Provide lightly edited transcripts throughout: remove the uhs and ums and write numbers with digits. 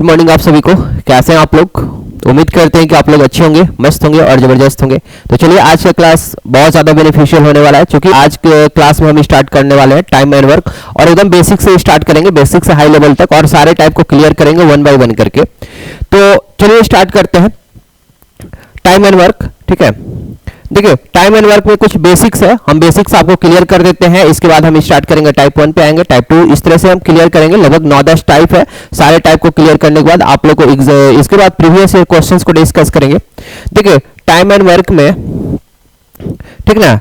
Good morning आप सभी को। कैसे हैं आप लोग? उम्मीद करते हैं कि आप लोग अच्छे होंगे, मस्त होंगे और ज़बरदस्त होंगे। तो चलिए आज का क्लास बहुत ज़्यादा बेनिफिशियल होने वाला है, क्योंकि आज के क्लास में हम स्टार्ट करने वाले हैं टाइम एंड वर्क, और एकदम बेसिक से स्टार्ट करेंगे, बेसिक से हाई लेवल तक, और सारे टाइप को क्लियर करेंगे वन बाय वन करके। तो चलिए स्टार्ट करते हैं टाइम एंड वर्क। ठीक है, देखिए टाइम एंड वर्क में कुछ बेसिक्स है, हम बेसिक्स आपको क्लियर कर देते हैं। इसके बाद हम स्टार्ट करेंगे टाइप 1 पे आएंगे, टाइप 2, इस तरह से हम क्लियर करेंगे। लगभग 9-10 टाइप है, सारे टाइप को क्लियर करने के बाद आप लोग को इसके बाद प्रीवियस ईयर क्वेश्चंस को डिस्कस करेंगे। देखिए टाइम एंड वर्क में, ठीक ना,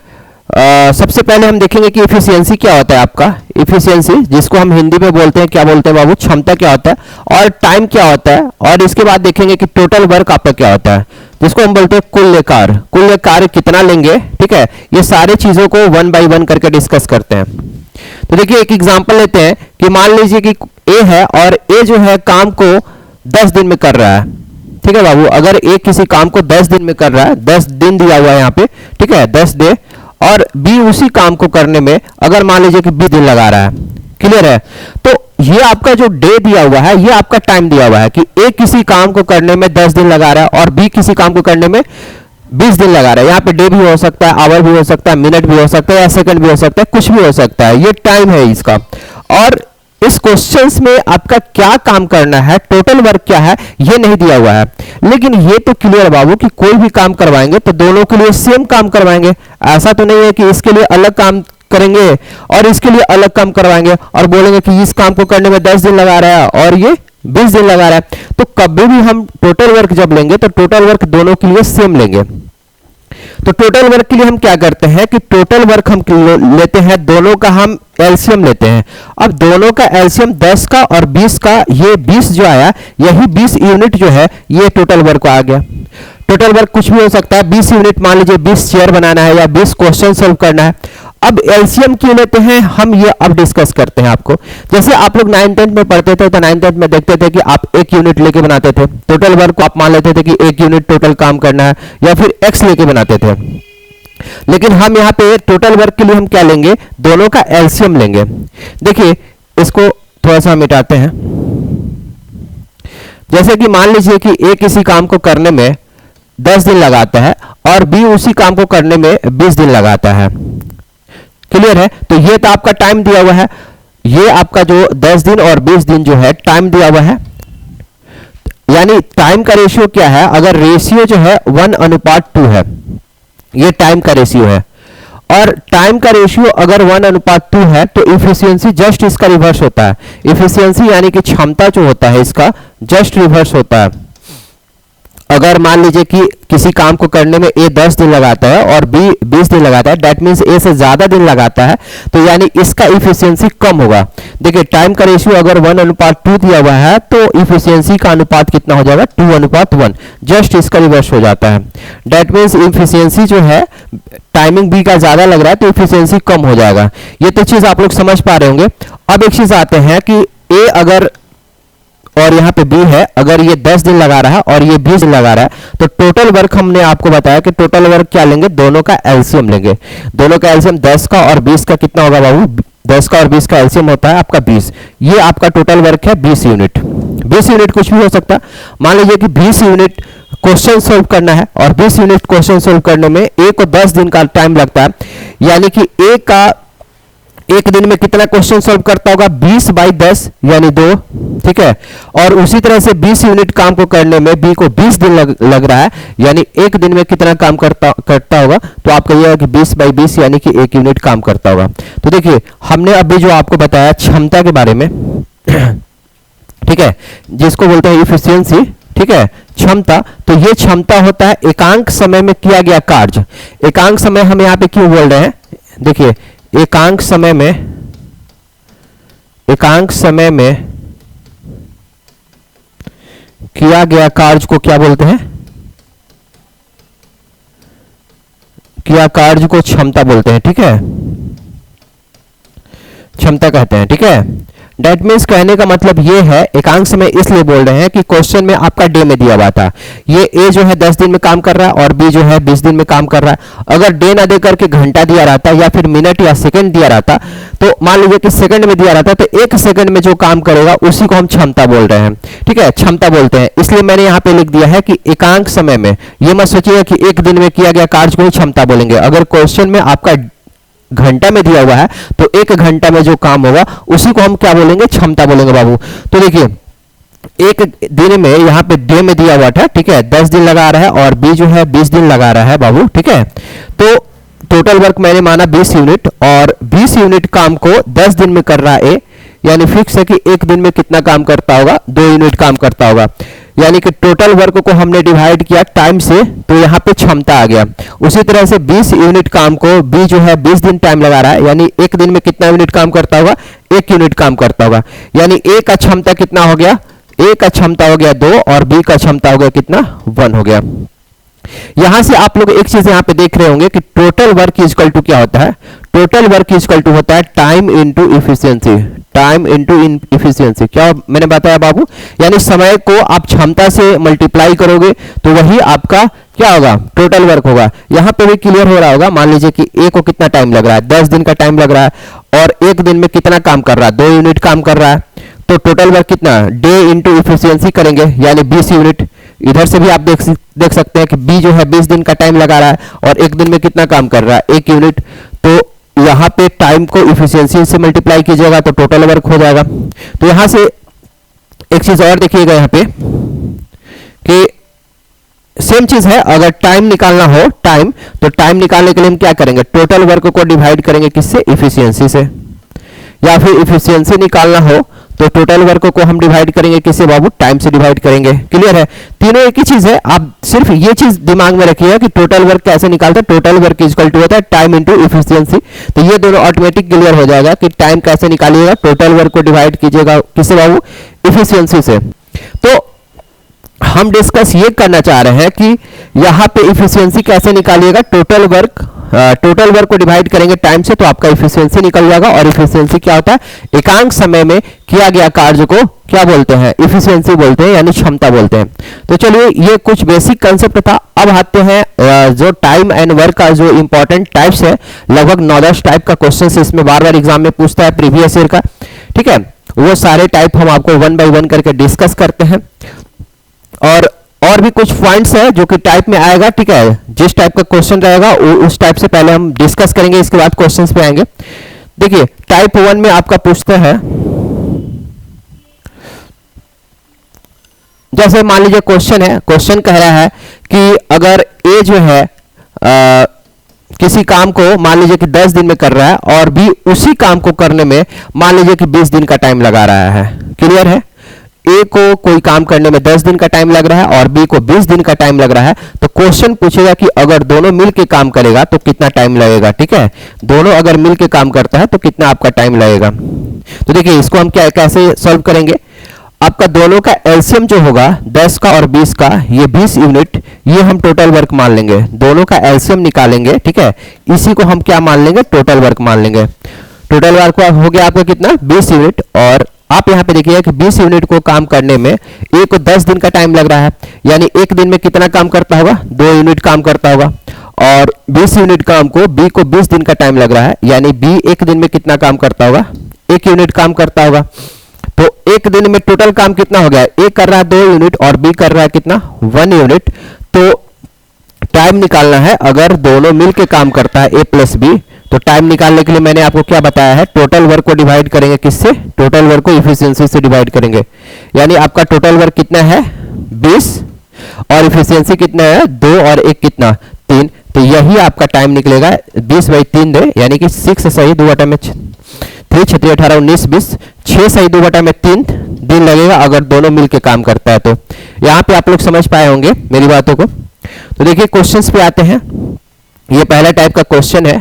सबसे पहले हम देखेंगे कि इफिशियंसी क्या होता है आपका। इफिशियंसी, जिसको हम हिंदी में बोलते हैं, क्या बोलते हैं बाबू, क्षमता क्या होता है, और टाइम क्या होता है। और इसके बाद देखेंगे कि टोटल वर्क आपका क्या होता है, जिसको हम बोलते हैं कुल कार्य कितना लेंगे। ठीक है, ये सारे चीजों को वन बाय वन करके डिस्कस करते हैं। तो देखिए एक एग्जांपल लेते हैं कि मान लीजिए कि ए है, और ए जो है काम को 10 दिन में कर रहा है। ठीक है बाबू, अगर ए किसी काम को 10 दिन में कर रहा है, 10 दिन दिया हुआ है यहाँ पे, ठीक है, 10 डे, और बी उसी काम को करने में अगर मान लीजिए कि 20 दिन लगा रहा है। क्लियर है? तो ये आपका जो डे दिया हुआ है, ये आपका टाइम दिया हुआ है कि ए किसी काम को करने में 10 दिन लगा रहा है और बी किसी काम को करने में 20 दिन लगा रहा है। यहाँ पे डे भी हो सकता है, आवर भी हो सकता है, मिनट भी हो सकता है, या सेकंड भी हो सकता है, कुछ भी हो सकता है। ये टाइम है इसका। और इस क्वेश्चंस में आपका क्या काम करना है, टोटल वर्क क्या है, ये नहीं दिया हुआ है। लेकिन ये तो क्लियर है बाबू कि कोई भी काम करवाएंगे तो दोनों के लिए सेम काम करवाएंगे। ऐसा तो नहीं है कि इसके लिए अलग काम करेंगे और इसके लिए अलग काम करवाएंगे और बोलेंगे कि इस काम को करने में 10 दिन लगा रहा है और ये 20 दिन लगा रहा है। तो कभी भी हम टोटल वर्क जब लेंगे तो टोटल वर्क दोनों के लिए सेम लेंगे। तो टोटल वर्क के लिए हम क्या करते हैं कि टोटल वर्क हम लेते हैं, दोनों का हम एलसीएम लेते हैं। अब दोनों का एलसीएम 10 का और 20 का, ये 20 जो आया, यही 20 यूनिट जो है ये टोटल वर्क आ गया। टोटल वर्क कुछ भी हो सकता है, 20 यूनिट, मान लीजिए 20 चेयर बनाना है या 20 क्वेश्चन सॉल्व करना है। अब एलसीएम क्यों लेते हैं हम, ये अब डिस्कस करते हैं आपको। जैसे आप लोग 9th-10th में पढ़ते थे तो 9th-10th में देखते थे कि आप 1 यूनिट लेके बनाते थे टोटल वर्क को। आप मान लेते थे कि 1 यूनिट टोटल काम करना है, या फिर एक्स लेके बनाते थे। लेकिन हम यहाँ पे टोटल वर्क के लिए हम क्या लेंगे, दोनों का एलसीएम लेंगे। देखिए इसको थोड़ा सा मिटाते हैं। जैसे कि मान लीजिए कि ए किसी काम को करने में 10 दिन लगाता है और बी उसी काम को करने में 20 दिन लगाता है। क्लियर है? तो ये तो आपका टाइम दिया हुआ है, ये आपका जो 10 दिन और 20 दिन जो है टाइम दिया हुआ है। यानी टाइम का रेशियो क्या है, अगर रेशियो जो है 1:2 है, ये टाइम का रेशियो है। और टाइम का रेशियो अगर 1:2 है तो इफिशियंसी जस्ट इसका रिवर्स होता है। इफिशियंसी यानी कि क्षमता जो होता है इसका जस्ट रिवर्स होता है। अगर मान लीजिए कि किसी काम को करने में ए 10 दिन लगाता है और बी 20 दिन लगाता है, दैट मीन्स ए से ज्यादा दिन लगाता है, तो यानी इसका इफिशियंसी कम होगा। देखिए टाइम का रेशियो अगर 1:2 दिया हुआ है तो इफिशियंसी का अनुपात कितना हो जाएगा, 2:1, जस्ट इसका रिवर्स हो जाता है। दैट मीन्स इफिशियंसी जो है टाइमिंग बी का ज्यादा लग रहा है तो इफिशियंसी कम हो जाएगा। ये तो चीज आप लोग समझ पा रहे होंगे। अब एक चीज आते हैं कि ए अगर, और यहाँ पे बी है, अगर ये 10 दिन लगा रहा है और ये 20 दिन लगा रहा है, तो टोटल वर्क हमने आपको बताया कि टोटल वर्क क्या लेंगे, दोनों का एलसीएम लेंगे। दोनों का एलसीएम 10 का और 20 का कितना होगा बाबू, 10 का और 20 का एलसीएम होता है आपका 20। ये आपका टोटल वर्क है 20 यूनिट। 20 यूनिट कुछ भी हो सकता है, मान लीजिए कि 20 यूनिट क्वेश्चन सोल्व करना है और 20 यूनिट क्वेश्चन सोल्व करने में ए को 10 दिन का टाइम लगता है। यानी कि ए का एक दिन में कितना क्वेश्चन सॉल्व करता होगा, 20/10 यानी 2। ठीक है, और उसी तरह से 20 यूनिट काम को करने में बी को 20 दिन लग रहा है, यानी एक दिन में कितना काम करता होगा, तो आपका यह है कि 20/20 यानी कि 1 यूनिट काम करता होगा। तो देखिए हमने अभी जो आपको बताया क्षमता के बारे में, ठीक है, जिसको बोलते हैं इफिशियंसी, ठीक है, क्षमता। तो ये क्षमता होता है एकांक समय में किया गया कार्य। एकांक समय हम यहाँ पे क्यों बोल रहे हैं, देखिए एकांक समय में किया गया कार्य को क्या बोलते हैं, किया कार्य को क्षमता बोलते हैं। ठीक है, क्षमता कहते हैं। ठीक है, दैट मीन्स कहने का मतलब ये है, एकांक समय इसलिए बोल रहे हैं कि क्वेश्चन में आपका डे में दिया हुआ था, ये ए जो है 10 दिन में काम कर रहा है और बी जो है 20 दिन में काम कर रहा है। अगर डे ना दे करके घंटा दिया रहता या फिर मिनट या सेकंड दिया रहता, तो मान लीजिए कि सेकंड में दिया रहता, तो एक सेकंड में जो काम करेगा उसी को हम क्षमता बोल रहे हैं, ठीक है, क्षमता बोलते हैं। इसलिए मैंने यहाँ पे लिख दिया है कि एकांक समय में, ये मत सोचिएगा कि एक दिन में किया गया कार्य को ही क्षमता बोलेंगे। अगर क्वेश्चन में आपका घंटा में दिया हुआ है तो एक घंटा में जो काम होगा उसी को हम क्या बोलेंगे, क्षमता बोलेंगे बाबू। तो देखिए एक दिन में यहाँ पे डे में दिया हुआ था, ठीक है, 10 दिन लगा रहा है और बी जो है 20 दिन लगा रहा है बाबू, ठीक है। तो टोटल वर्क मैंने माना 20 यूनिट और 20 यूनिट काम को 10 दिन में कर रहा है ए, यानी फिक्स है कि एक दिन में कितना काम करता होगा, 2 यूनिट काम करता होगा। यानी कि टोटल वर्क को हमने डिवाइड किया टाइम से, तो यहाँ पे क्षमता आ गया। उसी तरह से 20 यूनिट काम को बी जो है 20 दिन टाइम लगा रहा है, यानी एक दिन में कितना यूनिट काम करता होगा, 1 यूनिट काम करता होगा। यानी ए का क्षमता कितना हो गया, ए का क्षमता हो गया 2 और बी का क्षमता हो गया कितना, 1 हो गया। यहां से आप लोग एक चीज यहां पे देख रहे होंगे कि total work is equal to क्या होता है, total work is equal to होता है time into efficiency, time into efficiency. क्या मैंने बताया बाबू, यानी समय को आप क्षमता से मल्टीप्लाई करोगे तो वही आपका क्या होगा, टोटल वर्क होगा। यहां पे भी क्लियर हो रहा होगा, मान लीजिए कि ए को कितना टाइम लग रहा है, 10 दिन का टाइम लग रहा है और एक दिन में कितना काम कर रहा है, 2 यूनिट काम कर रहा है। तो टोटल वर्क कितना, डे इंटू इफिशियंसी करेंगे यानी 20 यूनिट। इधर से भी आप देख सकते हैं कि बी जो है 20 दिन का टाइम लगा रहा है और एक दिन में कितना काम कर रहा है, 1 यूनिट। तो यहाँ पे टाइम को इफिशियंसी से मल्टीप्लाई कीजिएगा तो टोटल वर्क हो जाएगा। तो यहाँ से एक चीज और देखिएगा यहाँ पे कि सेम चीज है, अगर टाइम निकालना हो टाइम, तो टाइम निकालने के लिए हम क्या करेंगे, टोटल वर्क को डिवाइड करेंगे किससे, इफिशियंसी से। या फिर इफिशियंसी निकालना हो तो टोटल वर्क को हम डिवाइड करेंगे किससे बाबू, टाइम से डिवाइड करेंगे। क्लियर है, तीनों एक ही चीज है। आप सिर्फ ये चीज दिमाग में रखिएगा कि टोटल वर्क कैसे निकालते हैं, total work is equal to होता है टाइम इनटू इफिशियंसी। तो ये दोनों ऑटोमेटिक क्लियर हो जाएगा कि टाइम कैसे निकालिएगा, टोटल वर्क को डिवाइड कीजिएगा किससे बाबू, इफिशियंसी से। तो हम डिस्कस ये करना चाह रहे हैं कि यहाँ पे इफिशियंसी कैसे निकालिएगा, टोटल वर्क को डिवाइड करेंगे टाइम से तो आपका इफिशियंसी निकल जाएगा। और इफिशियंसी क्या होता है, एकांक समय में किया गया कार्य को क्या बोलते हैं, इफिशियंसी बोलते हैं, यानी क्षमता बोलते हैं। तो चलिए ये कुछ बेसिक कंसेप्ट था। अब आते हैं जो टाइम एंड वर्क का जो इंपॉर्टेंट टाइप्स है, लगभग 9-10 टाइप का क्वेश्चन इसमें बार बार एग्जाम में पूछता है प्रीवियस ईयर का, ठीक है। वो सारे टाइप हम आपको 1 बाय 1 करके डिस्कस करते हैं। और भी कुछ पॉइंट्स है जो कि टाइप में आएगा, ठीक है। जिस टाइप का क्वेश्चन रहेगा उस टाइप से पहले हम डिस्कस करेंगे, इसके बाद क्वेश्चंस पे आएंगे। देखिए टाइप 1 में आपका पूछते हैं, जैसे मान लीजिए क्वेश्चन है, क्वेश्चन कह रहा है कि अगर ए जो है किसी काम को मान लीजिए कि 10 दिन में कर रहा है और बी उसी काम को करने में मान लीजिए कि 20 दिन का टाइम लगा रहा है। क्लियर है, ए को कोई काम करने में 10 दिन का टाइम लग रहा है और बी को 20 दिन का टाइम लग रहा है। तो क्वेश्चन पूछेगा कि अगर दोनों मिलके काम करेगा तो कितना टाइम लगेगा, ठीक है। दोनों अगर मिलके काम करता है तो कितना आपका टाइम लगेगा। तो देखिए इसको हम क्या कैसे सॉल्व करेंगे, आपका दोनों का एलसीएम जो होगा 10 का और 20 का, ये 20 यूनिट, ये हम टोटल वर्क मान लेंगे। दोनों का एलसीएम निकालेंगे, ठीक है, इसी को हम क्या मान लेंगे, टोटल वर्क मान लेंगे। टोटल वर्क हो गया आपका कितना, 20 यूनिट। और आप यहाँ पे देखिए कि 20 यूनिट को काम करने में ए को 10 दिन का टाइम लग रहा है, यानी एक दिन में कितना काम करता होगा, 2 यूनिट काम करता होगा। और 20 यूनिट काम को बी को 20 दिन का टाइम लग रहा है, यानी बी एक दिन में कितना काम करता होगा, 1 यूनिट काम करता होगा। तो एक दिन में टोटल काम कितना हो गया, ए कर रहा है 2 यूनिट और बी कर रहा है कितना, 1 यूनिट। तो टाइम निकालना है, अगर दोनों मिलके काम करता है ए प्लस बी, तो टाइम निकालने के लिए मैंने आपको क्या बताया है, टोटल वर्क को डिवाइड करेंगे किससे, टोटल वर्क को इफिशियंसी से डिवाइड करेंगे। यानी आपका टोटल वर्क कितना है, 20 और इफिशियंसी कितना है, 2 और 1 कितना, 3। तो यही आपका टाइम निकलेगा 20/3 दे, यानी कि 6 सही 2 बटा में 3 6 18 19 20, 6 सही 2 बटा में 3 दिन लगेगा अगर दोनों मिलके काम करता है। तो यहाँ पे आप लोग समझ पाए होंगे मेरी बातों को। तो देखिए क्वेश्चंस पे आते हैं। ये पहला टाइप का क्वेश्चन है।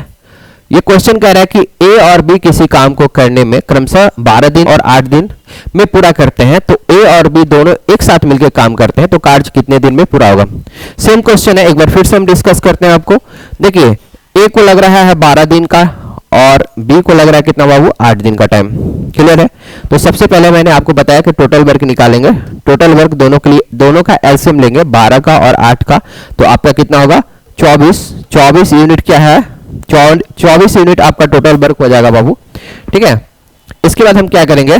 ये क्वेश्चन कह रहा है कि ए और बी किसी काम को करने में क्रमशः 12 दिन और 8 दिन में पूरा करते हैं, तो ए और बी दोनों एक साथ मिलकर काम करते हैं, तो कार्य कितने दिन में पूरा होगा। सेम क्वेश्चन है, एक बार फिर से हम डिस्कस करते हैं आपको। देखिए ए को लग रहा है 12 दिन का और बी को लग रहा है कितना बाबू, 8 दिन का टाइम। क्लियर है, तो सबसे पहले मैंने आपको बताया कि टोटल वर्क निकालेंगे। टोटल वर्क दोनों के लिए, दोनों का एलसीएम लेंगे 12 का और 8 का, तो आपका कितना होगा 24 यूनिट क्या है 24 यूनिट आपका टोटल वर्क हो जाएगा बाबू। ठीक है, इसके बाद हम क्या करेंगे,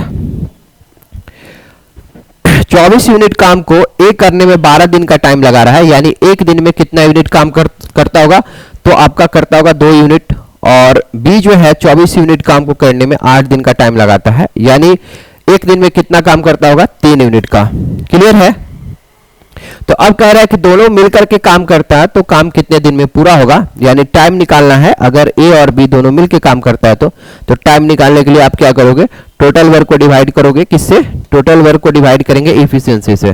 24 यूनिट काम को एक करने में 12 दिन का टाइम लगा रहा है, यानी एक दिन में कितना यूनिट काम करता होगा, तो आपका करता होगा 2 यूनिट, और बी जो है 24 यूनिट काम को करने में 8 दिन का टाइम लगाता है, यानी एक दिन में कितना काम करता होगा 3 यूनिट का। क्लियर है? तो अब कह रहा है कि दोनों मिलकर के काम करता है तो काम कितने दिन में पूरा होगा, यानी टाइम निकालना है। अगर ए और बी दोनों मिलकर काम करता है तो टाइम निकालने के लिए आप क्या करोगे, टोटल वर्क को डिवाइड करोगे किससे, टोटल वर्क को डिवाइड करेंगे इफिशियंसी से।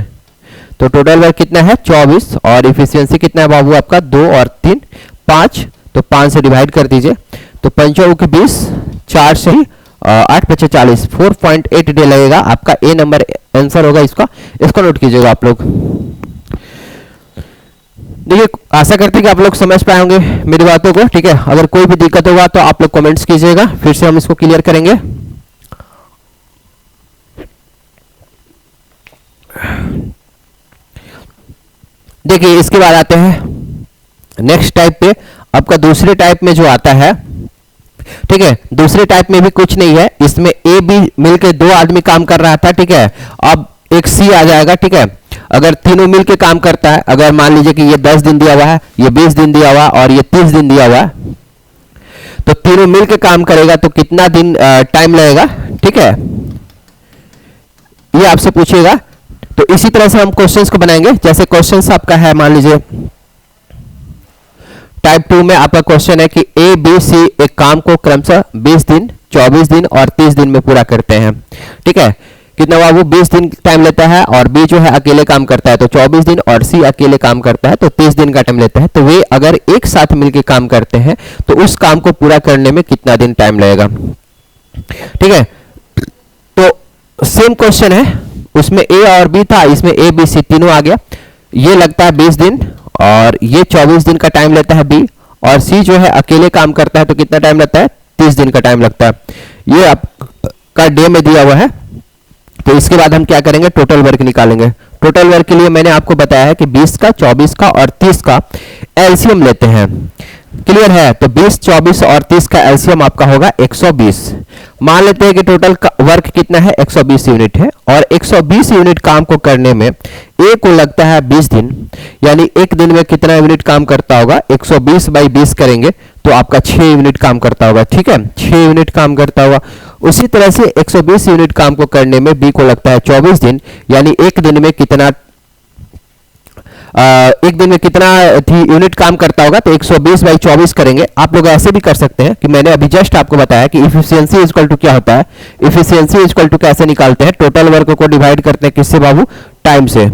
तो टोटल वर्क कितना है 24 और इफिशियंसी कितना है बाबू आपका 2 और 3 5, तो 5 से डिवाइड कर दीजिए, तो 5 के 20, 4 से 8 5 40, 4.8 डे लगेगा आपका। ए नंबर आंसर होगा इसका, इसको नोट कीजिएगा आप लोग। देखिए, आशा करते हैं कि आप लोग समझ पाए होंगे मेरी बातों को। ठीक है, अगर कोई भी दिक्कत होगा तो आप लोग कमेंट्स कीजिएगा, फिर से हम इसको क्लियर करेंगे। देखिए, इसके बाद आते हैं नेक्स्ट टाइप पे। आपका दूसरे टाइप में जो आता है, ठीक है, दूसरे टाइप में भी कुछ नहीं है, इसमें ए बी मिलकर 2 आदमी काम कर रहा था। ठीक है, अब एक सी आ जाएगा। ठीक है, अगर तीनों मिलके काम करता है, अगर मान लीजिए कि ये 10 दिन दिया हुआ है, ये 20 दिन दिया हुआ है और ये 30 दिन दिया हुआ है, तो तीनों मिलके काम करेगा तो कितना दिन टाइम लगेगा। ठीक है, ये आपसे पूछेगा। तो इसी तरह से हम क्वेश्चंस को बनाएंगे। जैसे क्वेश्चंस आपका है, मान लीजिए टाइप 2 में आपका क्वेश्चन है कि ए बी सी एक काम को क्रमशः 20 दिन 24 दिन और 30 दिन में पूरा करते हैं। ठीक है, कितना बाबू 20 दिन टाइम लेता है, और बी जो है अकेले काम करता है तो 24 दिन, और सी अकेले काम करता है तो 30 दिन का टाइम लेता है। तो वे अगर एक साथ मिलकर काम करते हैं तो उस काम को पूरा करने में कितना दिन टाइम लगेगा। ठीक है, तो सेम क्वेश्चन है, उसमें ए और बी था, इसमें ए बी सी तीनों आ गया। ये लगता है 20 दिन और ये 24 दिन का टाइम लेता है बी, और सी जो है अकेले काम करता है तो कितना टाइम लगता है 30 दिन का टाइम लगता है। ये आपका डे में दिया हुआ है। तो इसके बाद हम क्या करेंगे, टोटल वर्क निकालेंगे। टोटल वर्क के लिए मैंने आपको बताया है कि 20 का 24 का और 30 का एलसीएम लेते हैं। क्लियर है? तो 20 24 और 30 का एलसीएम आपका होगा 120। मान लेते हैं कि टोटल वर्क कितना है 120 यूनिट है, और 120 यूनिट काम को करने में ए को लगता है 20 दिन, यानी एक दिन में कितना यूनिट काम करता होगा, 120 बाई 20 करेंगे तो आपका 6 यूनिट काम करता होगा। ठीक है, 6 यूनिट काम करता होगा। उसी तरह से 120 यूनिट काम को करने में बी को लगता है 24 दिन, यानी एक दिन में कितना यूनिट काम करता होगा, तो 120 बाई 24 करेंगे। आप लोग ऐसे भी कर सकते हैं कि मैंने अभी जस्ट आपको बताया कि इफिशियंसी इक्वल टू क्या होता है। इफिशियंसी इक्वल टू कैसे निकालते हैं, टोटल वर्क को डिवाइड करते हैं किससे बाबू, टाइम से।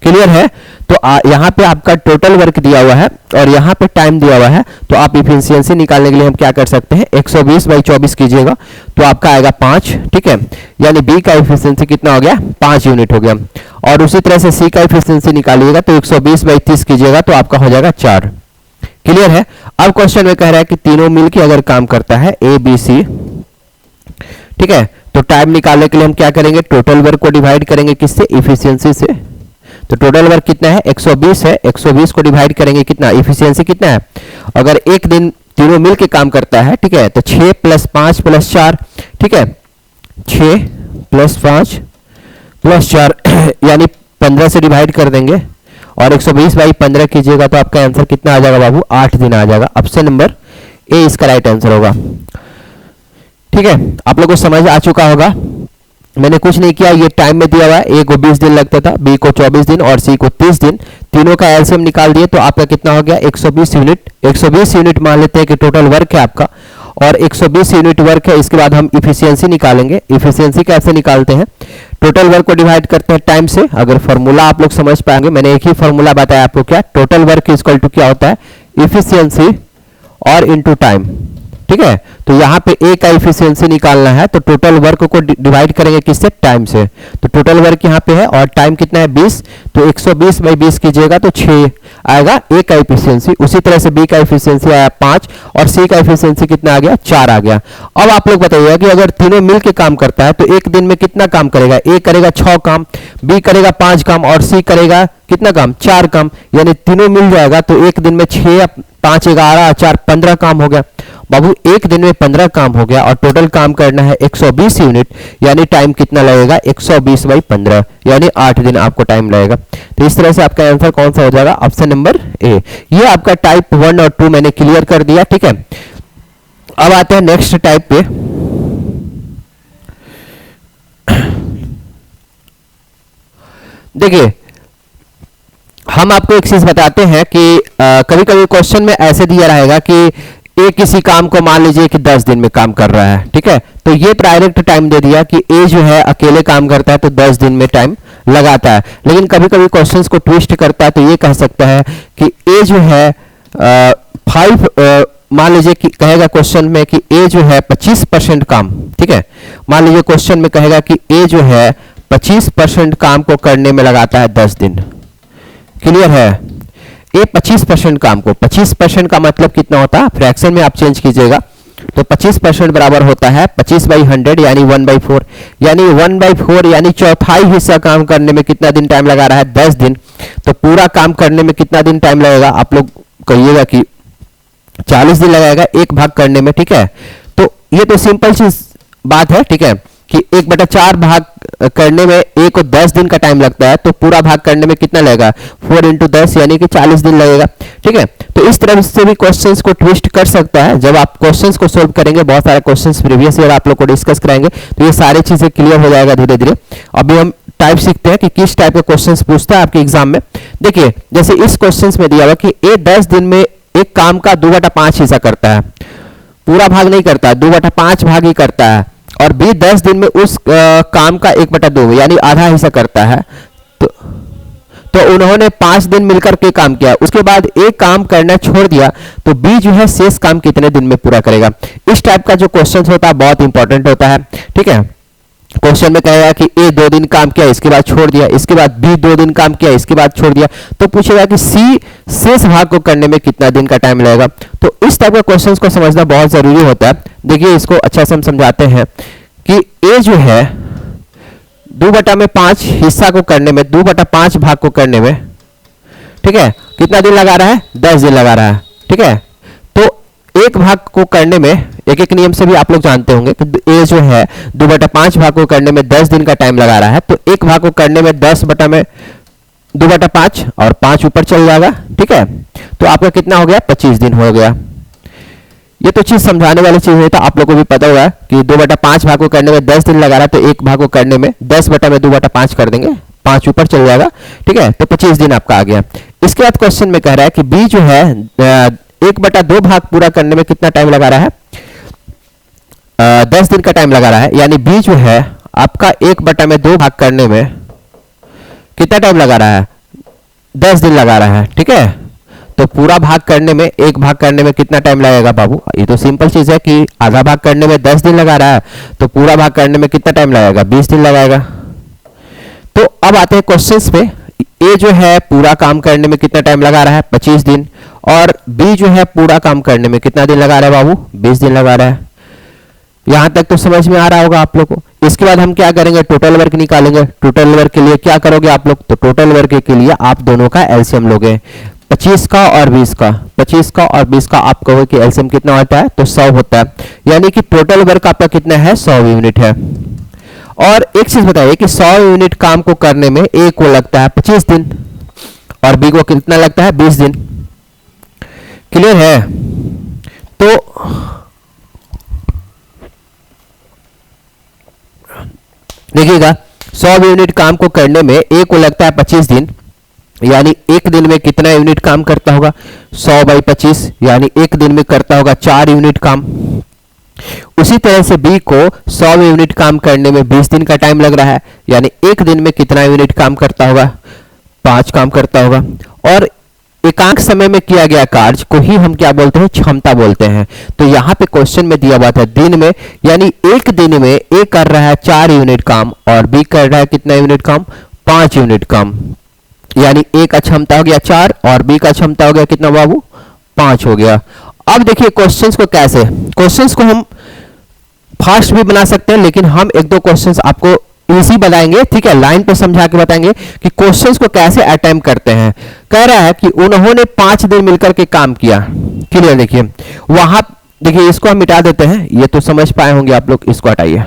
क्लियर है? तो यहाँ पे आपका टोटल वर्क दिया हुआ है और यहाँ पे टाइम दिया हुआ है, तो आप इफिशियंसी निकालने के लिए हम क्या कर सकते हैं, 120 बाई 24 कीजिएगा तो आपका आएगा 5। ठीक है, यानी बी का इफिशियंसी कितना हो गया, 5 यूनिट हो गया। और उसी तरह से सी का इफिशियंसी निकालिएगा तो 120 बाई 30 कीजिएगा तो आपका हो जाएगा 4। क्लियर है? अब क्वेश्चन में कह रहा है कि तीनों मिलकर अगर काम करता है ए बी सी, ठीक है, तो टाइम निकालने के लिए हम क्या करेंगे, टोटल वर्क को डिवाइड करेंगे किससे, इफिशियंसी से। तो टोटल वर्क कितना है 120 है, 120 को डिवाइड करेंगे कितना, इफिशियंसी कितना है, अगर एक दिन तीनों मिलके काम करता है, ठीक है, तो 6 + 5 + 4, ठीक है, 6 + 5 + 4 यानी 15 से डिवाइड कर देंगे और 120 बाई 15 कीजिएगा तो आपका आंसर कितना आ जाएगा बाबू, 8 दिन आ जाएगा। ऑप्शन नंबर ए इसका राइट आंसर होगा। ठीक है, आप लोगों को समझ आ चुका होगा। मैंने कुछ नहीं किया, ये टाइम में दिया हुआ है, ए को 20 दिन लगता था, बी को 24 दिन और सी को 30 दिन। तीनों का एलसीएम निकाल दिए तो आपका कितना हो गया, 120 यूनिट। 120 यूनिट मान लेते हैं कि टोटल वर्क है आपका, और 120 यूनिट वर्क है। इसके बाद हम इफिशियंसी निकालेंगे। इफिशियंसी कैसे निकालते हैं, टोटल वर्क को डिवाइड करते हैं टाइम से। अगर फॉर्मूला आप लोग समझ पाएंगे, मैंने एक ही फॉर्मूला बताया आपको, क्या, टोटल वर्क इक्वल टू क्या होता है, इफिशियंसी और इनटू टाइम। ठीक है। तो यहाँ पे ए का इफिशियंसी निकालना है, तो टोटल वर्क को डिवाइड करेंगे किससे, टाइम से। तो टोटल वर्क यहाँ पे है और टाइम कितना है 20, तो 120 बाई 20 कीजिएगा तो 6 आएगा ए का इफिशियंसी। उसी तरह से बी का इफिशियंसी आया 5 और सी का इफिशियंसी कितना आ गया, 4 आ गया। अब आप लोग बताइएगा कि अगर तीनों मिल के काम करता है तो एक दिन में कितना काम करेगा, ए करेगा 6 काम, बी करेगा 5 काम और सी करेगा कितना काम, 4 काम। यानी तीनों मिल जाएगा तो एक दिन में 6 5 11 4 15 काम हो गया। बाबू एक दिन में 15 काम हो गया और टोटल काम करना है 120 यूनिट, यानी टाइम कितना लगेगा, 120 बाई 15 यानी 8 दिन आपको टाइम लगेगा। तो इस तरह से आपका आंसर कौन सा हो जाएगा, ऑप्शन नंबर ए। ये आपका टाइप 1 और 2 मैंने क्लियर कर दिया, ठीक है। अब आते हैं नेक्स्ट टाइप पे। देखिए हम आपको एक चीज बताते हैं कि कभी कभी क्वेश्चन में ऐसे दिया रहेगा कि ए किसी काम को मान लीजिए कि 10 दिन में काम कर रहा है, ठीक है। तो ये डायरेक्ट टाइम दे दिया कि ए जो है अकेले काम करता है तो 10 दिन में टाइम लगाता है। लेकिन कभी कभी क्वेश्चंस को ट्विस्ट करता है तो ये कह सकता है कि ए जो है 5 मान लीजिए कि कहेगा क्वेश्चन में कि ए जो है 25% काम, ठीक है। मान लीजिए क्वेश्चन में कहेगा कि ए जो है 25% काम को करने में लगाता है 10 दिन। क्लियर है, ये 25% काम को, 25% का मतलब कितना होता है, फ्रैक्शन में आप चेंज कीजिएगा तो 25% बराबर होता है 25 बाई 100 यानी 1/4, यानी 1/4 यानी चौथाई हिस्सा काम करने में कितना दिन टाइम लगा रहा है, 10 दिन। तो पूरा काम करने में कितना दिन टाइम लगेगा, आप लोग कहिएगा कि 40 दिन लगाएगा एक भाग करने में, ठीक है। तो ये तो सिंपल सी बात है, ठीक है, कि 1/4 भाग करने में ए को 10 दिन का टाइम लगता है तो पूरा भाग करने में कितना लगेगा, 4 × 10 यानी कि 40 दिन लगेगा, ठीक है। तो इस तरह से भी क्वेश्चंस को ट्विस्ट कर सकता है। जब आप क्वेश्चंस को सोल्व करेंगे, बहुत सारे क्वेश्चंस प्रीवियस ईयर आप लोग को डिस्कस कराएंगे तो ये सारी चीजें क्लियर हो जाएगा धीरे धीरे। अभी हम टाइप सीखते हैं कि किस टाइप के क्वेश्चंस पूछता है आपके एग्जाम में। देखिए जैसे इस क्वेश्चन में दिया हुआ कि ए 10 दिन में एक काम का 2/5 हिस्सा करता है, पूरा भाग नहीं करता, 2/5 भाग ही करता है। और बी 10 दिन में उस काम का 1/2 यानी आधा हिस्सा करता है। तो उन्होंने 5 दिन मिलकर के काम किया, उसके बाद एक काम करना छोड़ दिया, तो बी जो है शेष काम कितने दिन में पूरा करेगा। इस टाइप का जो क्वेश्चन होता है बहुत इंपॉर्टेंट होता है, ठीक है। क्वेश्चन में कहेगा कि ए 2 दिन काम किया इसके बाद छोड़ दिया, इसके बाद बी 2 दिन काम किया इसके बाद छोड़ दिया, तो पूछेगा कि सी शेष भाग को करने में कितना दिन का टाइम लगेगा। तो इस टाइप के क्वेश्चंस को समझना बहुत जरूरी होता है। देखिए इसको अच्छा से हम समझाते हैं कि ए जो है 2/5 हिस्सा को करने में, 2/5 भाग को करने में, ठीक है, कितना दिन लगा रहा है, 10 दिन लगा रहा है, ठीक है। तो एक भाग को करने में एक एक नियम से भी आप लोग जानते होंगे कि ए जो है 2/5 भाग को करने में 10 दिन का टाइम लगा रहा है, तो एक भाग को करने में 2/5 और 5 ऊपर चल जाएगा, ठीक है। तो आपका कितना हो गया, 25 दिन हो गया। ये तो चीज समझाने वाली चीज है, तो आप लोग को भी पता होगा कि 2/5 भाग को करने में 10 दिन लगा रहा है, तो एक भाग को करने में 10/2/5 कर देंगे, 5 ऊपर चल जाएगा, ठीक है। तो 25 दिन आपका आ गया। इसके बाद क्वेश्चन में कह रहा है कि बी जो है 1/2 भाग पूरा करने में कितना टाइम लगा रहा है, 10 दिन का टाइम लगा रहा है। यानी बी जो है आपका 1/2 भाग करने में कितना टाइम लगा रहा है, 10 दिन लगा रहा है, ठीक है। तो पूरा भाग करने में, एक भाग करने में कितना टाइम लगेगा बाबू, ये तो सिंपल चीज है कि आधा भाग करने में 10 दिन लगा रहा है, तो पूरा भाग करने में कितना टाइम लगेगा, 20 दिन लगाएगा। तो अब आते हैं क्वेश्चंस पे। ए जो है पूरा काम करने में कितना टाइम लगा रहा है, 25 दिन, और बी जो है पूरा काम करने में कितना दिन लगा रहा है बाबू, 20 दिन लगा रहा है। यहां तक तो समझ में आ रहा होगा आप लोग को। इसके बाद हम क्या करेंगे, टोटल वर्क निकालेंगे। टोटल वर्क के लिए क्या करोगे आप लोग, तो टोटल वर्क के लिए आप दोनों का एलसीएम लोगे, 25 का और 20 का, 25 का और 20 का आप कहोगे कि एलसीएम कितना होता है, तो 100 होता है। यानी कि टोटल वर्क आपका कितना है, 100 यूनिट है। और एक चीज बताइए कि 100 यूनिट काम को करने में ए को लगता है 25 दिन और बी को कितना लगता है, 20 दिन। क्लियर है। तो देखिएगा 100 यूनिट काम को करने में ए को लगता है 25 दिन, यानी एक दिन में कितना यूनिट काम करता होगा, 100/25 यानी एक दिन में करता होगा 4 यूनिट काम। उसी तरह से बी को 100 यूनिट काम करने में 20 दिन का टाइम लग रहा है, यानी एक दिन में कितना यूनिट काम करता होगा, 5 काम करता होगा। और एकांक समय में किया गया कार्य को ही हम क्या बोलते हैं, क्षमता बोलते हैं। तो यहाँ पे क्वेश्चन में दिया हुआ था दिन में, यानी एक दिन में ए कर रहा है 4 यूनिट काम और बी कर रहा है कितना यूनिट काम, 5 यूनिट काम। यानी ए का क्षमता हो गया 4 और बी का क्षमता हो गया कितना बाबू, 5 हो गया। अब देखिए क्वेश्चंस को कैसे, क्वेश्चंस को हम फास्ट भी बना सकते हैं, लेकिन हम एक दो क्वेश्चंस आपको इजी बताएंगे, ठीक है, लाइन पे समझा के बताएंगे कि क्वेश्चंस को कैसे अटेम्प्ट करते हैं। कह रहा है कि उन्होंने 5 दिन मिलकर के काम किया। क्लियर, देखिए वहां, देखिए इसको हम मिटा देते हैं, ये तो समझ पाए होंगे आप लोग, इसको हटाइए।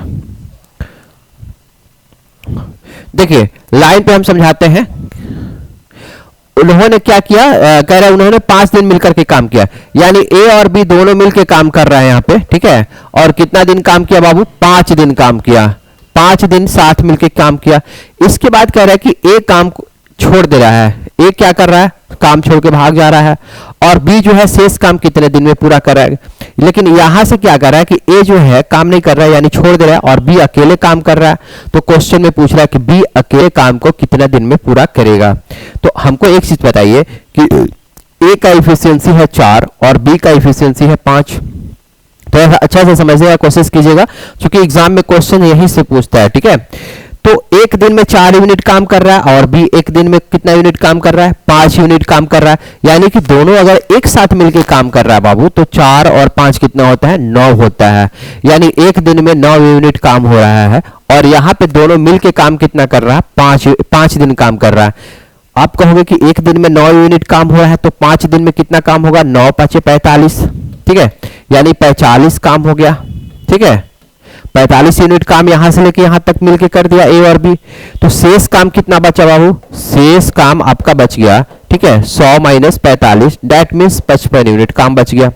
देखिए लाइन पे हम समझाते हैं, उन्होंने क्या किया, कह रहा है उन्होंने 5 दिन मिलकर के काम किया, यानी ए और बी दोनों मिलकर काम कर रहा है यहाँ पे, ठीक है। और कितना दिन काम किया बाबू, 5 दिन काम किया, 5 दिन साथ मिलकर काम किया। इसके बाद कह रहा है कि ए काम छोड़ दे रहा है, ए क्या कर रहा है, काम छोड़ के भाग जा रहा है, और बी जो है शेष काम कितने दिन में पूरा कर रहा है। लेकिन यहां से क्या कर रहा है कि ए जो है काम नहीं कर रहा है, यानी छोड़ दे रहा है, और बी अकेले काम कर रहा है। तो क्वेश्चन में पूछ रहा है कि बी अकेले काम को कितने दिन में पूरा करेगा। तो हमको एक चीज बताइए कि ए का इफिशियंसी है 4 और बी का इफिशियंसी है 5। तो अच्छा से समझने का कोशिश कीजिएगा, क्योंकि एग्जाम में क्वेश्चन यही से पूछता है, ठीक है। तो एक दिन में 4 यूनिट काम कर रहा है और बी एक दिन में कितना यूनिट काम कर रहा है, 5 यूनिट काम कर रहा है। यानी कि दोनों अगर एक साथ मिलकर काम कर रहा है बाबू, तो 4 और 5 कितना होता है, 9 होता है। यानी एक दिन में 9 यूनिट काम हो रहा है, और यहाँ पे दोनों मिलकर काम कितना कर रहा है, 5 दिन काम कर रहा है। आप कहोगे कि एक दिन में 9 यूनिट काम हो रहा है, तो 5 दिन में कितना काम होगा, 9 5 45, ठीक है, यानी 45 काम हो गया, ठीक है। 45 यूनिट काम यहां से लेके यहां तक मिलके कर दिया ए और बी। तो शेष काम कितना बचा बाबू, शेष काम आपका बच गया, ठीक है, 100 माइनस 45, दैट मीन्स 55 यूनिट काम बच गया।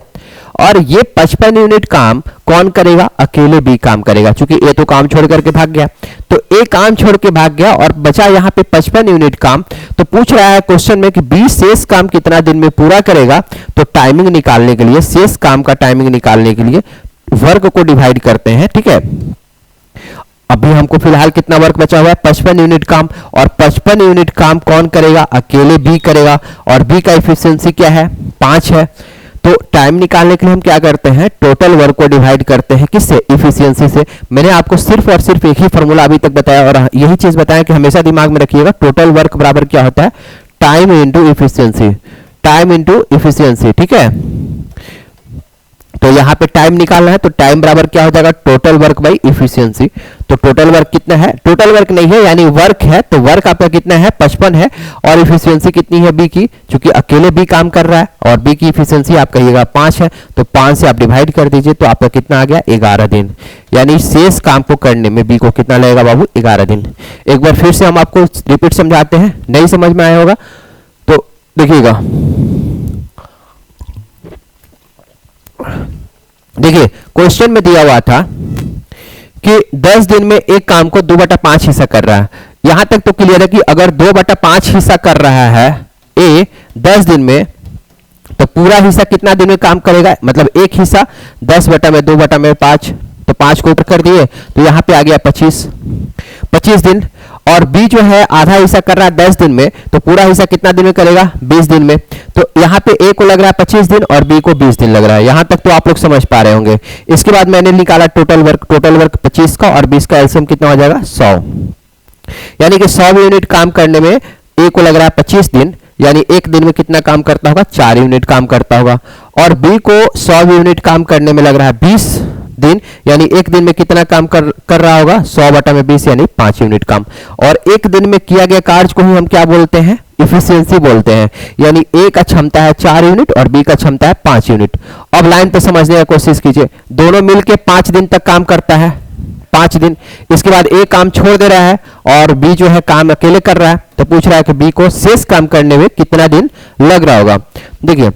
और ये 55 यूनिट काम कौन करेगा, अकेले बी काम करेगा, क्योंकि ए तो काम छोड़ करके भाग गया। तो ए काम छोड़ के भाग गया और बचा यहाँ पे 55 यूनिट काम। तो पूछ रहा है क्वेश्चन में कि बी शेष काम कितना दिन में पूरा करेगा। तो टाइमिंग निकालने के लिए, शेष काम का टाइमिंग निकालने के लिए वर्क को डिवाइड करते हैं, ठीक है। अभी हमको फिलहाल कितना वर्क बचा हुआ है, 55 यूनिट काम, और 55 यूनिट काम कौन करेगा, अकेले बी करेगा, और बी का एफिशिएंसी क्या है, 5 है। तो टाइम निकालने के लिए हम क्या करते हैं, टोटल वर्क को डिवाइड करते हैं, किससे, इफिशियंसी से। मैंने आपको सिर्फ और सिर्फ एक ही फॉर्मूला अभी तक बताया, और यही चीज बताया कि हमेशा दिमाग में रखिएगा, टोटल वर्क बराबर क्या होता है, time into efficiency, time into efficiency, ठीक है। तो यहाँ पे टाइम निकालना है, तो टाइम बराबर क्या हो जाएगा, टोटल वर्क बाई इफिशियंसी। तो टोटल वर्क कितना है, टोटल वर्क नहीं है, यानी वर्क है, तो वर्क आपका कितना है, 55 है, और इफिशियंसी कितनी है बी की, क्योंकि अकेले बी काम कर रहा है, और बी की इफिशियंसी आप कहिएगा 5 है, तो 5 से आप डिवाइड कर दीजिए, तो आपका कितना आ गया, 11 दिन। यानी शेष काम को करने में बी को कितना लगेगा बाबू, 11 दिन। एक बार फिर से हम आपको रिपीट समझाते हैं, नहीं समझ में आया होगा तो देखिएगा। देखिए क्वेश्चन में दिया हुआ था कि 10 दिन में एक काम को 2/5 हिस्सा कर रहा है। यहां तक तो क्लियर है कि अगर 2/5 हिस्सा कर रहा है ए 10 दिन में, तो पूरा हिस्सा कितना दिन में काम करेगा, मतलब एक हिस्सा 10/2/5, तो 5 को ऊपर कर दिए, तो यहां पे आ गया 25 दिन। और बी जो है आधा हिस्सा कर रहा है 10 दिन में, तो पूरा हिस्सा कितना दिन में करेगा, 20 दिन में। तो यहाँ पे ए को लग रहा है 25 दिन और बी को 20 दिन लग रहा है। यहां तक तो आप लोग समझ पा रहे होंगे। इसके बाद मैंने निकाला टोटल वर्क 25 का, और 20 का एलसीएम कितना हो जाएगा, 100। यानी कि 100 यूनिट काम करने में ए को लग रहा है 25 दिन, यानी एक दिन में कितना काम करता होगा, 4 यूनिट काम करता होगा। और बी को 100 यूनिट काम करने में लग रहा है 20 दिन, यानी एक दिन में कितना काम कर रहा होगा, 100/20, यानी 5 यूनिट काम। और एक दिन में किया गया कार्य को ही हम क्या बोलते हैं, इफिशियंसी बोलते हैं। यानी ए का क्षमता है 4 यूनिट और बी का क्षमता है 5 यूनिट। अब लाइन पे समझने की कोशिश कीजिए, दोनों मिलके 5 दिन तक काम करता है, 5 दिन। इसके बाद ए काम छोड़ दे रहा है और बी जो है काम अकेले कर रहा है। तो पूछ रहा है कि बी को शेष काम करने में कितना दिन लग रहा होगा। देखिए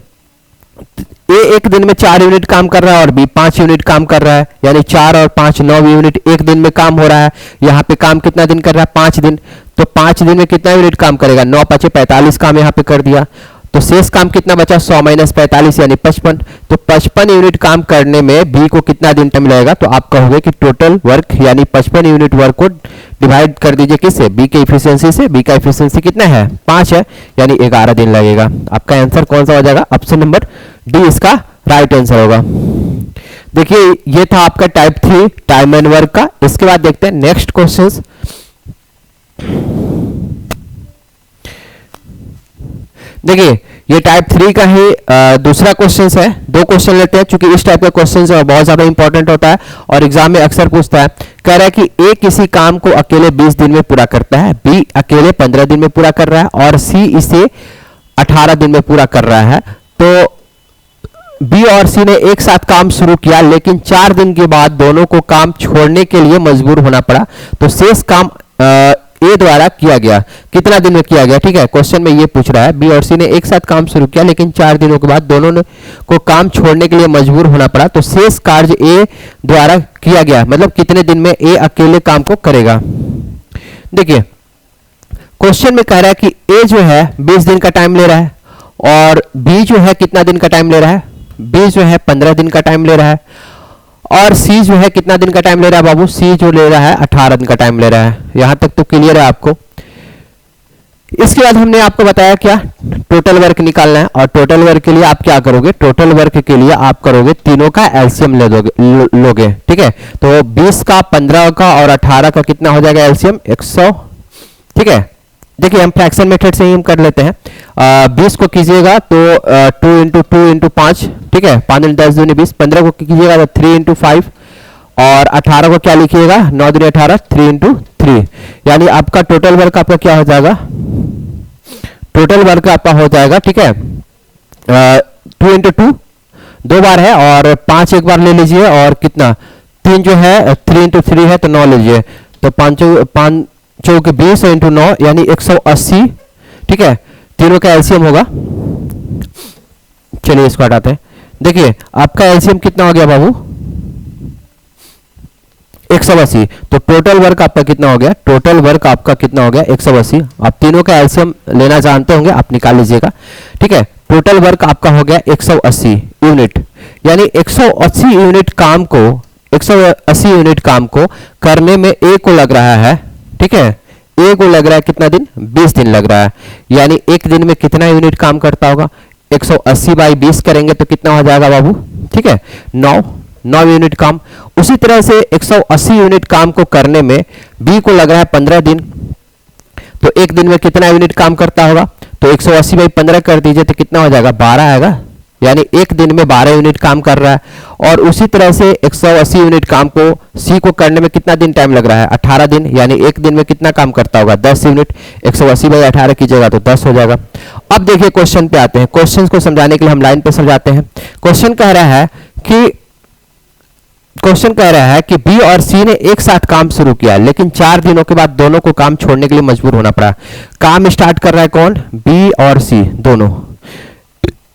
ए एक दिन में 4 यूनिट काम कर रहा है और बी 5 यूनिट काम कर रहा है, यानी 4 और 5 9 यूनिट एक दिन में काम हो रहा है। यहाँ पे काम कितना दिन कर रहा है, 5 दिन। तो 5 दिन में कितना यूनिट काम करेगा, 9 5 45 काम यहाँ पे कर दिया। तो शेष काम कितना बचा, 100 माइनस 45 यानी 55। तो 55 यूनिट काम करने में बी को कितना दिन टाइम लगेगा, तो आप कहोगे कि टोटल वर्क यानी 55 यूनिट वर्क को डिवाइड कर दीजिए किससे, बी के इफिशियंसी से। बी का इफिशियंसी कितना है, 5 है, यानी 11 दिन लगेगा। आपका आंसर कौन सा हो जाएगा, ऑप्शन नंबर डी इसका राइट आंसर होगा। देखिए ये था आपका टाइप 3 टाइम एंड वर्क का। इसके बाद देखते हैं नेक्स्ट क्वेश्चंस। देखिए ये टाइप 3 का ही दूसरा क्वेश्चन है। दो क्वेश्चन लेते हैं, क्योंकि इस टाइप का क्वेश्चन बहुत ज्यादा इंपॉर्टेंट होता है और एग्जाम में अक्सर पूछता है। कह रहा है कि ए किसी काम को अकेले 20 दिन में पूरा करता है, बी अकेले 15 दिन में पूरा कर रहा है और सी इसे 18 दिन में पूरा कर रहा है। तो बी और सी ने एक साथ काम शुरू किया, लेकिन 4 दिन के बाद दोनों को काम छोड़ने के लिए मजबूर होना पड़ा। तो शेष काम ए द्वारा किया गया, कितना दिन में किया गया। ठीक है, क्वेश्चन में ये पूछ रहा है बी और सी ने एक साथ काम शुरू किया, लेकिन 4 दिनों के बाद दोनों को काम छोड़ने के लिए मजबूर होना पड़ा। तो शेष कार्य ए द्वारा किया गया, मतलब कितने दिन में ए अकेले काम को करेगा। देखिए क्वेश्चन में कह रहा है कि ए जो है 20 दिन का टाइम ले रहा है और बी जो है कितना दिन का टाइम ले रहा है, बी जो है 15 दिन का टाइम ले रहा है और सी जो है कितना दिन का टाइम ले रहा है बाबू, सी जो ले रहा है 18 दिन का टाइम ले रहा है। यहां तक तो क्लियर है आपको। इसके बाद हमने आपको बताया क्या, टोटल वर्क निकालना है और टोटल वर्क के लिए आप क्या करोगे, टोटल वर्क के लिए आप करोगे तीनों का एलसीएम लोगे। ठीक है, तो 20 का 15 का और 18 का कितना हो जाएगा एलसीएम 100। ठीक है, देखिए हम फ्रैक्शन मेथड से ही हम कर लेते हैं। 20 को कीजिएगा तो 2 इंटू 2 इंटू 5, ठीक है, 5 इंटू 10 दूनी 20। 15 को कीजिएगा तो 3 इंटू 5 और 18 को क्या लिखिएगा 9 दूनी 18, 3 इंटू 3। यानी आपका टोटल वर्क आपका क्या हो जाएगा, टोटल वर्क आपका हो जाएगा, ठीक है, 2 इंटू 2 दो बार है और 5 एक बार ले लीजिए और कितना 3 जो है 3 इंटू 3 है तो 9 लीजिए। तो 5 चौके 20 इंटू 9 यानी 180। ठीक है, तीनों का एलसीएम होगा। चलिए इसको हटाते हैं। देखिए आपका एलसीएम कितना हो गया बाबू 180। तो टोटल वर्क आपका कितना हो गया, टोटल वर्क आपका कितना हो गया 180। आप तीनों का एलसीएम लेना जानते होंगे, आप निकाल लीजिएगा। ठीक है, टोटल वर्क आपका हो गया 180 यूनिट, यानी 180 यूनिट काम को 180 यूनिट काम को करने में ए को लग रहा है। ठीक है, ए को लग रहा है कितना दिन, 20 दिन लग रहा है। यानी एक दिन में कितना यूनिट काम करता होगा, 180 बाई 20 करेंगे तो कितना हो जाएगा बाबू, ठीक है 9 यूनिट काम। उसी तरह से 180 यूनिट काम को करने में बी को लग रहा है 15 दिन। तो एक दिन में कितना यूनिट काम करता होगा, तो 180 बाई 15 कर दीजिए तो कितना हो जाएगा 12 आएगा। यानी एक दिन में 12 यूनिट काम कर रहा है। और उसी तरह से 180 यूनिट काम को सी को करने में कितना दिन टाइम लग रहा है 18 दिन। यानी एक दिन में कितना काम करता होगा 10 यूनिट। 180 बाई 18 कीजिएगा तो 10 हो जाएगा। अब देखिए क्वेश्चन पे आते हैं। क्वेश्चन को समझाने के लिए हम लाइन पे समझाते हैं। क्वेश्चन कह रहा है कि बी और सी ने एक साथ काम शुरू किया, लेकिन 4 दिनों के बाद दोनों को काम छोड़ने के लिए मजबूर होना पड़ा। काम स्टार्ट कर रहा है कौन, बी और सी दोनों,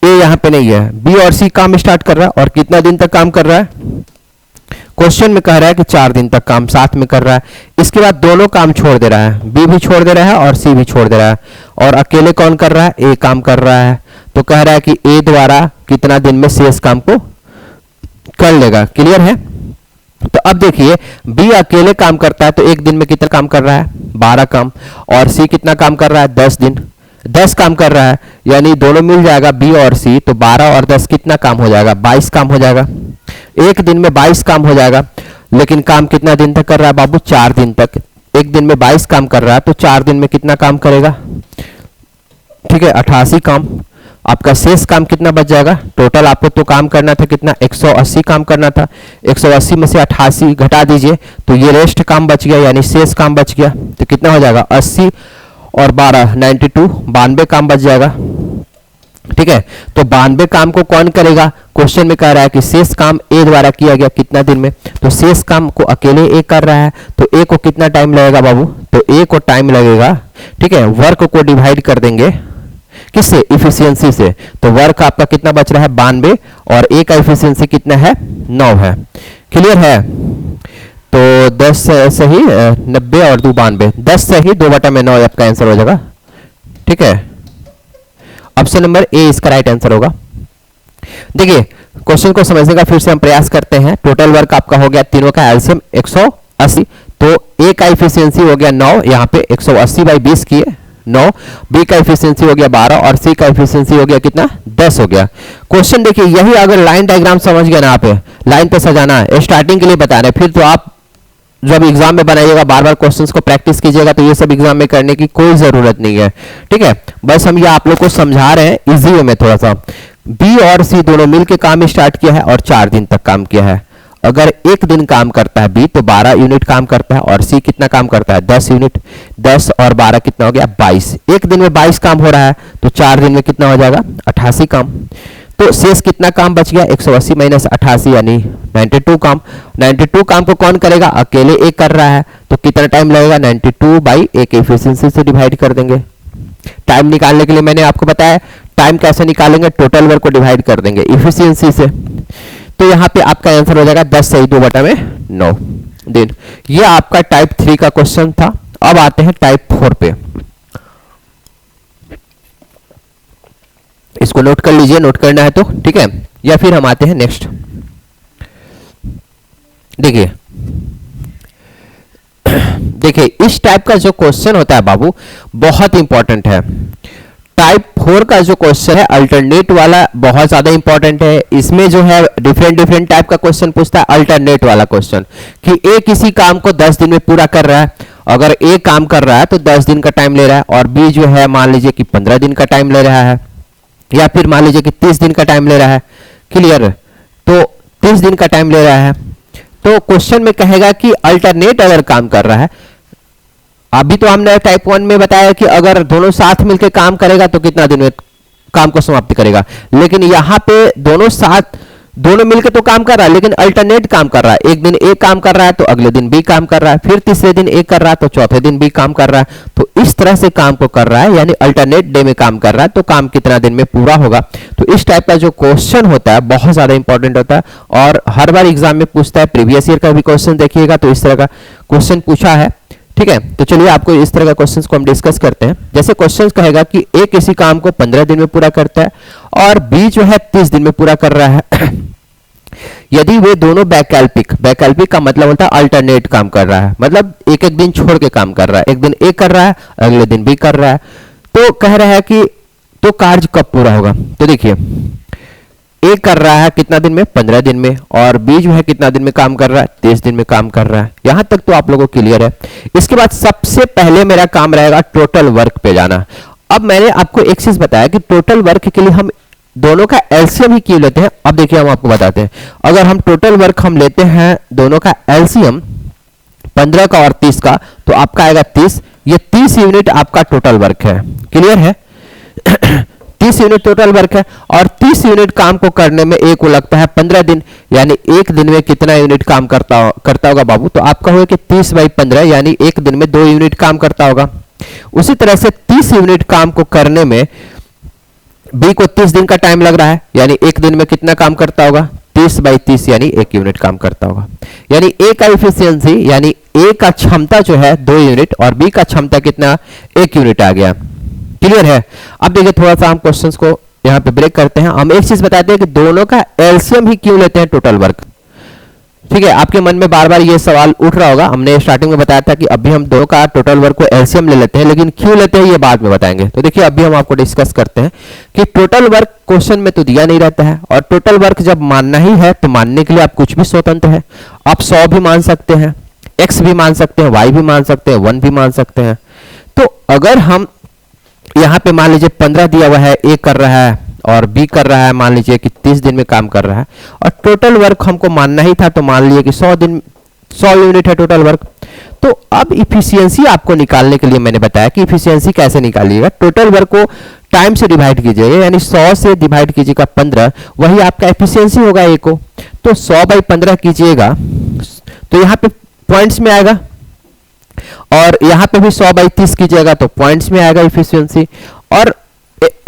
ए यहां पे नहीं है। बी और सी काम स्टार्ट कर रहा है और कितना दिन तक काम कर रहा है, क्वेश्चन में कह रहा है कि 4 दिन तक काम साथ में कर रहा है। इसके बाद दोनों काम छोड़ दे रहा है, बी भी छोड़ दे रहा है और सी भी छोड़ दे रहा है। और अकेले कौन कर रहा है, ए काम कर रहा है। तो कह रहा है कि ए द्वारा कितना दिन में शेष काम को कर लेगा। क्लियर है। तो अब देखिए बी अकेले काम करता है तो एक दिन में कितना काम कर रहा है 12 काम। और सी कितना काम कर रहा है 10 दिन 10 काम कर रहा है। यानी दोनों मिल जाएगा बी और सी, तो 12 और 10 कितना काम हो जाएगा 22 काम हो जाएगा। एक दिन में 22 काम हो जाएगा। लेकिन काम कितना दिन तक कर रहा है बाबू 4 दिन तक। एक दिन में 22 काम कर रहा है तो 4 दिन में कितना काम करेगा, ठीक है 88 काम। आपका शेष काम कितना बच जाएगा, टोटल आपको तो काम करना था कितना 180 काम करना था। 180 में से 88 घटा दीजिए तो ये रेस्ट काम बच गया, यानी शेष काम बच गया। तो कितना हो जाएगा 80 और 12 92 92 काम बच जाएगा। ठीक है, तो 92 काम को कौन करेगा, क्वेश्चन में कह रहा है कि शेष काम ए द्वारा किया गया कितना दिन में। तो शेष काम को अकेले ए कर रहा है तो ए को कितना टाइम लगेगा बाबू, तो ए को टाइम लगेगा। ठीक है, वर्क को डिवाइड कर देंगे किससे, इफिशियंसी से। तो वर्क आपका कितना बच रहा है 92 और ए का इफिशियंसी कितना है 9 है। क्लियर है। तो 10 से ही 90 और 2 92, 10 से ही 2/9 आपका आंसर हो जाएगा। ठीक है, ऑप्शन नंबर ए इसका राइट आंसर होगा। देखिए क्वेश्चन को समझने का फिर से हम प्रयास करते हैं। टोटल वर्क आपका हो गया, तीनों का एलसीएम 180, तो ए का इफिशियंसी हो गया 9, यहाँ पे 180 बाई 20 किए 9, बी का इफिशियंसी हो गया 12 और सी का इफिशियंसी हो गया कितना 10 हो गया। क्वेश्चन देखिए यही अगर लाइन डायग्राम समझ गए ना, आप लाइन पे सजाना है स्टार्टिंग के लिए बता रहे, फिर तो आप जब एग्जाम में बनाइएगा बार बार क्वेश्चंस को प्रैक्टिस कीजिएगा, तो ये सब एग्जाम में करने की कोई जरूरत नहीं है। ठीक है, बस हम ये आप लोग को समझा रहे हैं इजी वे में थोड़ा सा। बी और सी दोनों मिलकर काम स्टार्ट किया है और 4 दिन तक काम किया है। अगर एक दिन काम करता है बी तो 12 यूनिट काम करता है, और सी कितना काम करता है 10 यूनिट। 10 और 12 कितना हो गया 22। एक दिन में 22 काम हो रहा है, तो 4 दिन में कितना हो जाएगा 88 काम। तो शेष कितना काम बच गया 180 माइनस 88 यानी 92 काम। 92 काम को कौन करेगा, अकेले एक कर रहा है, तो कितना टाइम लगेगा 92 बाई एक एफिशिएंसी से डिवाइड कर देंगे। टाइम निकालने के लिए मैंने आपको बताया टाइम कैसे निकालेंगे, टोटल वर्क को डिवाइड कर देंगे एफिशिएंसी से। तो यहाँ पे आपका आंसर हो जाएगा 10 सही 2/9 दिन। ये आपका टाइप 3 का क्वेश्चन था। अब आते हैं टाइप 4 पे। इसको नोट कर लीजिए, नोट करना है तो ठीक है, या फिर हम आते हैं नेक्स्ट। देखिए देखिए इस टाइप का जो क्वेश्चन होता है बाबू बहुत इंपॉर्टेंट है। टाइप 4 का जो क्वेश्चन है अल्टरनेट वाला बहुत ज्यादा इंपॉर्टेंट है। इसमें जो है डिफरेंट टाइप का क्वेश्चन पूछता है अल्टरनेट वाला क्वेश्चन, कि ए किसी काम को 10 दिन में पूरा कर रहा है। अगर ए काम कर रहा है तो 10 दिन का टाइम ले रहा है, और बी जो है मान लीजिए कि 15 दिन का टाइम ले रहा है, या फिर मान लीजिए कि 30 दिन का टाइम ले रहा है। क्लियर, तो 30 दिन का टाइम ले रहा है। तो क्वेश्चन में कहेगा कि अल्टरनेट अगर काम कर रहा है, अभी तो हमने टाइप 1 में बताया कि अगर दोनों साथ मिलकर काम करेगा तो कितना दिन में काम को समाप्त करेगा, लेकिन यहां पे दोनों मिलकर तो काम कर रहा है लेकिन अल्टरनेट काम कर रहा है। एक दिन ए काम कर रहा है तो अगले दिन बी काम कर रहा है, फिर तीसरे दिन ए कर रहा है तो चौथे दिन बी काम कर रहा है। तो इस तरह से काम को कर रहा है, यानी अल्टरनेट डे में काम कर रहा है, तो काम कितना दिन में पूरा होगा। तो इस टाइप का जो क्वेश्चन होता है बहुत ज्यादा इंपॉर्टेंट होता है, और हर बार एग्जाम में पूछता है। प्रीवियस ईयर का भी क्वेश्चन देखिएगा तो इस तरह का क्वेश्चन पूछा है। ठीक है, तो चलिए आपको इस तरह का क्वेश्चंस को हम डिस्कस करते हैं। जैसे क्वेश्चन कहेगा कि ए किसी काम को 15 दिन में पूरा करता है और बी जो है 30 दिन में पूरा कर रहा है। यदि वे दोनों वैकल्पिक का मतलब होता है अल्टरनेट काम कर रहा है, मतलब एक एक दिन छोड़ के काम कर रहा है। एक दिन ए कर रहा है अगले दिन बी कर रहा है, तो कह रहा है कि तो कार्य कब पूरा होगा। तो देखिए ए कर रहा है कितना दिन में 15 दिन में, और बी जो है कितना दिन में काम कर रहा है 30 दिन में काम कर रहा है। यहां तक तो आप लोगों को क्लियर है। इसके बाद सबसे पहले मेरा काम रहेगा टोटल वर्क पे जाना। अब मैंने आपको एक चीज बताया कि टोटल वर्क के लिए हम दोनों का एलसीएम ही क्यों लेते हैं। अब देखिए हम आपको बताते हैं, अगर हम टोटल वर्क हम लेते हैं दोनों का एलसीएम 15 का और 30 का, तो आपका आएगा 30। ये 30 यूनिट आपका टोटल वर्क है। क्लियर है 30 यूनिट टोटल वर्क है, और 30 यूनिट काम को करने में एक को लगता है 15 दिन, यानी एक दिन में कितना यूनिट काम करता होगा बाबू। तो आपका होगा कि 30 बाई 15 यानी एक दिन में 2 यूनिट काम करता होगा। उसी तरह से 30 यूनिट काम को करने में बी को 30 दिन का टाइम लग रहा है, यानी एक दिन में कितना काम करता होगा 30 बाई 30 यानी 1 यूनिट काम करता होगा। यानी ए का इफिशियंसी यानी ए का क्षमता जो है 2 यूनिट और बी का क्षमता कितना 1 यूनिट आ गया। क्लियर है। अब देखिए थोड़ा सा हम क्वेश्चंस को यहां पे ब्रेक करते हैं। हम एक चीज बताते हैं कि दोनों का एलसीएम ही क्यों लेते हैं टोटल वर्क। ठीक है, आपके मन में बार बार ये सवाल उठ रहा होगा। हमने स्टार्टिंग में बताया था कि अभी हम दोनों का टोटल वर्क को एलसीएम ले लेते हैं, लेकिन क्यों लेते हैं ये बाद में बताएंगे। तो देखिए अभी हम आपको डिस्कस करते हैं कि टोटल वर्क क्वेश्चन में तो दिया नहीं रहता है, और टोटल वर्क जब मानना ही है तो मानने के लिए आप कुछ भी स्वतंत्र है। आप 100 भी मान सकते हैं, x भी मान सकते हैं, y भी मान सकते हैं, 1 भी मान सकते हैं। तो अगर हम यहां पे मान लीजिए 15 दिया हुआ है, ए कर रहा है और बी कर रहा है मान लीजिए कि 30 दिन में काम कर रहा है, और टोटल वर्क हमको मानना ही था, तो मान लीजिए कि 100 यूनिट है टोटल वर्क। तो अब इफिशियंसी आपको निकालने के लिए मैंने बताया कि इफिशियंसी कैसे निकालिएगा। टोटल वर्क को टाइम से डिवाइड कीजिएगा, यानी 100 से डिवाइड कीजिएगा 15, वही आपका इफिशियंसी होगा ए को। तो 100 बाई 15 कीजिएगा तो यहाँ पे पॉइंट्स में आएगा, और यहां पे भी 100 बाई 30 कीजिएगा तो पॉइंट्स में आएगा इफिशियंसी, और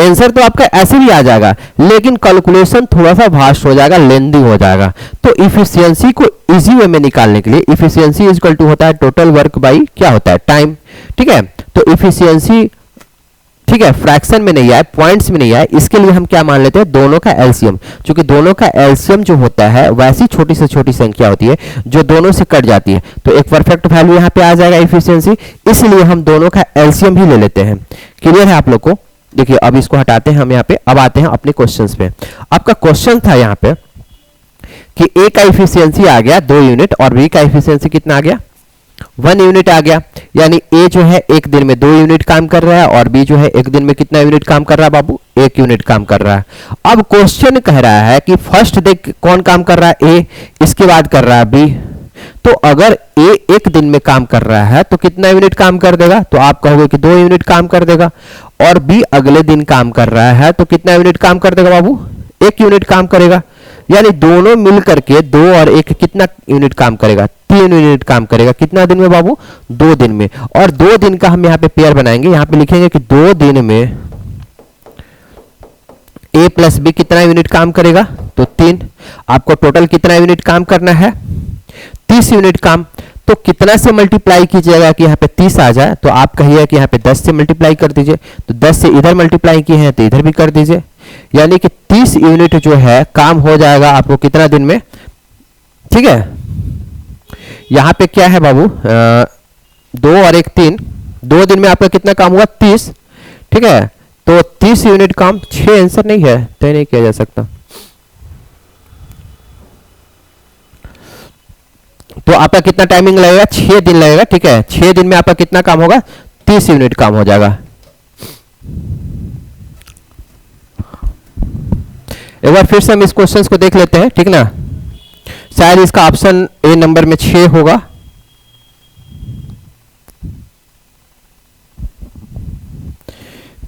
आंसर तो आपका ऐसे भी आ जाएगा, लेकिन कैलकुलेशन थोड़ा सा भास्ट हो जाएगा, लेंदी हो जाएगा। तो इफिशियंसी को इजी वे में निकालने के लिए इफिशियंसी इज इक्वल टू होता है टोटल वर्क बाई क्या होता है टाइम। ठीक है, तो इफिशियंसी ठीक है, फ्रैक्शन में नहीं आए, पॉइंट्स में नहीं आए, इसके लिए हम क्या मान लेते हैं, दोनों का एलसीएम। क्योंकि दोनों का एलसीएम जो होता है वैसी छोटी से छोटी संख्या होती है जो दोनों से कट जाती है, तो एक परफेक्ट वैल्यू यहाँ पे आ जाएगा एफिशिएंसी, इसलिए हम दोनों का एलसीएम ही ले लेते हैं। क्लियर है आप लोग को? देखिए अब इसको हटाते हैं हम यहाँ पे, अब आते हैं अपने क्वेश्चंस पे। आपका क्वेश्चन था यहाँ पे कि ए का एफिशिएंसी आ गया 2 यूनिट और बी का एफिशिएंसी कितना आ गया, 1 यूनिट आ गया। यानी ए जो है एक दिन में 2 यूनिट काम कर रहा है और बी जो है एक दिन में कितना यूनिट काम कर रहा है बाबू, 1 यूनिट काम कर रहा है। अब क्वेश्चन कह रहा है कि फर्स्ट देख कौन काम कर रहा है, ए, इसके बाद कर रहा है बी। तो अगर ए एक दिन में काम कर रहा है तो कितना यूनिट काम कर देगा, तो आप कहोगे कि 2 यूनिट काम कर देगा। और बी अगले दिन काम कर रहा है तो कितना यूनिट काम कर देगा बाबू, 1 यूनिट काम करेगा। यानी दोनों मिलकर के 2 और 1 कितना यूनिट काम करेगा, 3 यूनिट काम करेगा। कितना दिन में बाबू, 2 दिन में। और 2 दिन का हम यहाँ पे पेयर बनाएंगे, यहाँ पे लिखेंगे कि 2 दिन में ए प्लस बी कितना यूनिट काम करेगा, तो 3। आपको टोटल कितना यूनिट काम करना है, 30 यूनिट काम। तो कितना से मल्टीप्लाई कीजिएगा कि यहाँ पे 30 आ जाए, तो आप कहिए कि यहाँ पे 10 से मल्टीप्लाई कर दीजिए, तो 10 से इधर मल्टीप्लाई किए हैं तो इधर भी कर दीजिए। यानी कि 30 यूनिट जो है काम हो जाएगा आपको कितना दिन में, ठीक है। यहाँ पे क्या है बाबू, 2 और 1 3, 2 दिन में आपका कितना काम हुआ, 30, ठीक है। तो 30 यूनिट काम, 6 आंसर नहीं है, तय नहीं किया जा सकता। तो आपका कितना टाइमिंग लगेगा, 6 दिन लगेगा, ठीक है। 6 दिन में आपका कितना काम होगा, 30 यूनिट काम हो जाएगा। एक बार फिर से हम इस क्वेश्चन को देख लेते हैं, ठीक ना। शायद इसका ऑप्शन ए नंबर में 6 होगा।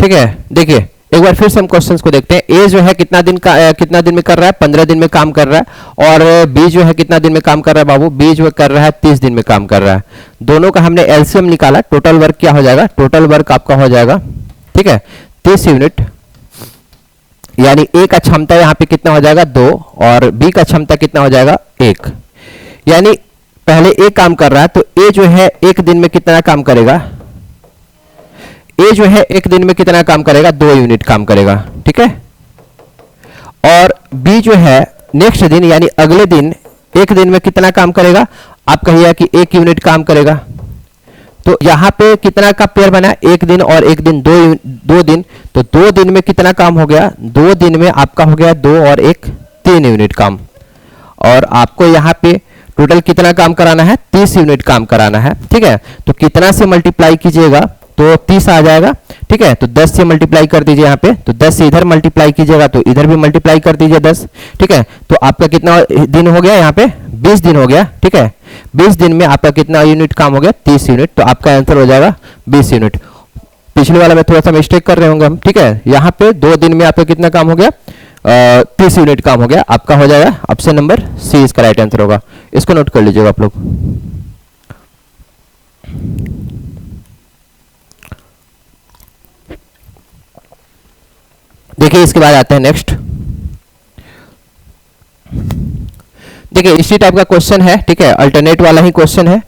ठीक है, देखिए एक बार फिर से हम क्वेश्चंस को देखते हैं। ए जो है कितना दिन में कर रहा है, 15 दिन में काम कर रहा है। और बी जो है कितना दिन में काम कर रहा है बाबू, बी जो कर रहा है 30 दिन में काम कर रहा है। दोनों का हमने एलसीएम निकाला, टोटल वर्क क्या हो जाएगा, टोटल वर्क आपका हो जाएगा, ठीक है, 30 यूनिट। यानी ए का क्षमता यहाँ पे कितना हो जाएगा, 2, और बी का क्षमता कितना हो जाएगा, 1। यानी पहले ए काम कर रहा है, तो ए जो है एक दिन में कितना काम करेगा, ए जो है एक दिन में कितना काम करेगा, 2 यूनिट काम करेगा, ठीक है। और बी जो है नेक्स्ट दिन यानी अगले दिन एक दिन में कितना काम करेगा, आप कहिए कि 1 यूनिट काम करेगा। तो यहाँ पे कितना का पेयर बना, 1 दिन और 1 दिन, 2 दिन। तो 2 दिन में कितना काम हो गया, 2 दिन में आपका हो गया 2 और 1 3 यूनिट काम। और आपको यहाँ पे टोटल कितना काम कराना है, 30 यूनिट काम कराना है, ठीक है। तो कितना से मल्टीप्लाई कीजिएगा, तो 30 आ जाएगा, ठीक है। तो 10 से मल्टीप्लाई कर दीजिए यहाँ पे, तो 10 से इधर मल्टीप्लाई कीजिएगा तो इधर भी मल्टीप्लाई कर दीजिए 10, ठीक है। तो आपका कितना दिन हो गया, यहाँ पे 20 दिन हो गया, ठीक है। 20 दिन में आपका कितना यूनिट काम हो गया, 30 यूनिट। तो आपका आंसर हो जाएगा 20 यूनिट। पिछले वाला में थोड़ा सा मिस्टेक कर रहे होंगे हम, ठीक है। यहाँ पे 2 दिन में आपका कितना काम हो गया, 30 यूनिट काम हो गया। आपका हो जाएगा ऑप्शन नंबर सी, इसका राइट आंसर होगा। इसको नोट कर लीजिएगा आप लोग। देखिए इसके बाद आते हैं नेक्स्ट। देखिए इसी टाइप का क्वेश्चन है, ठीक है, अल्टरनेट वाला ही क्वेश्चन है।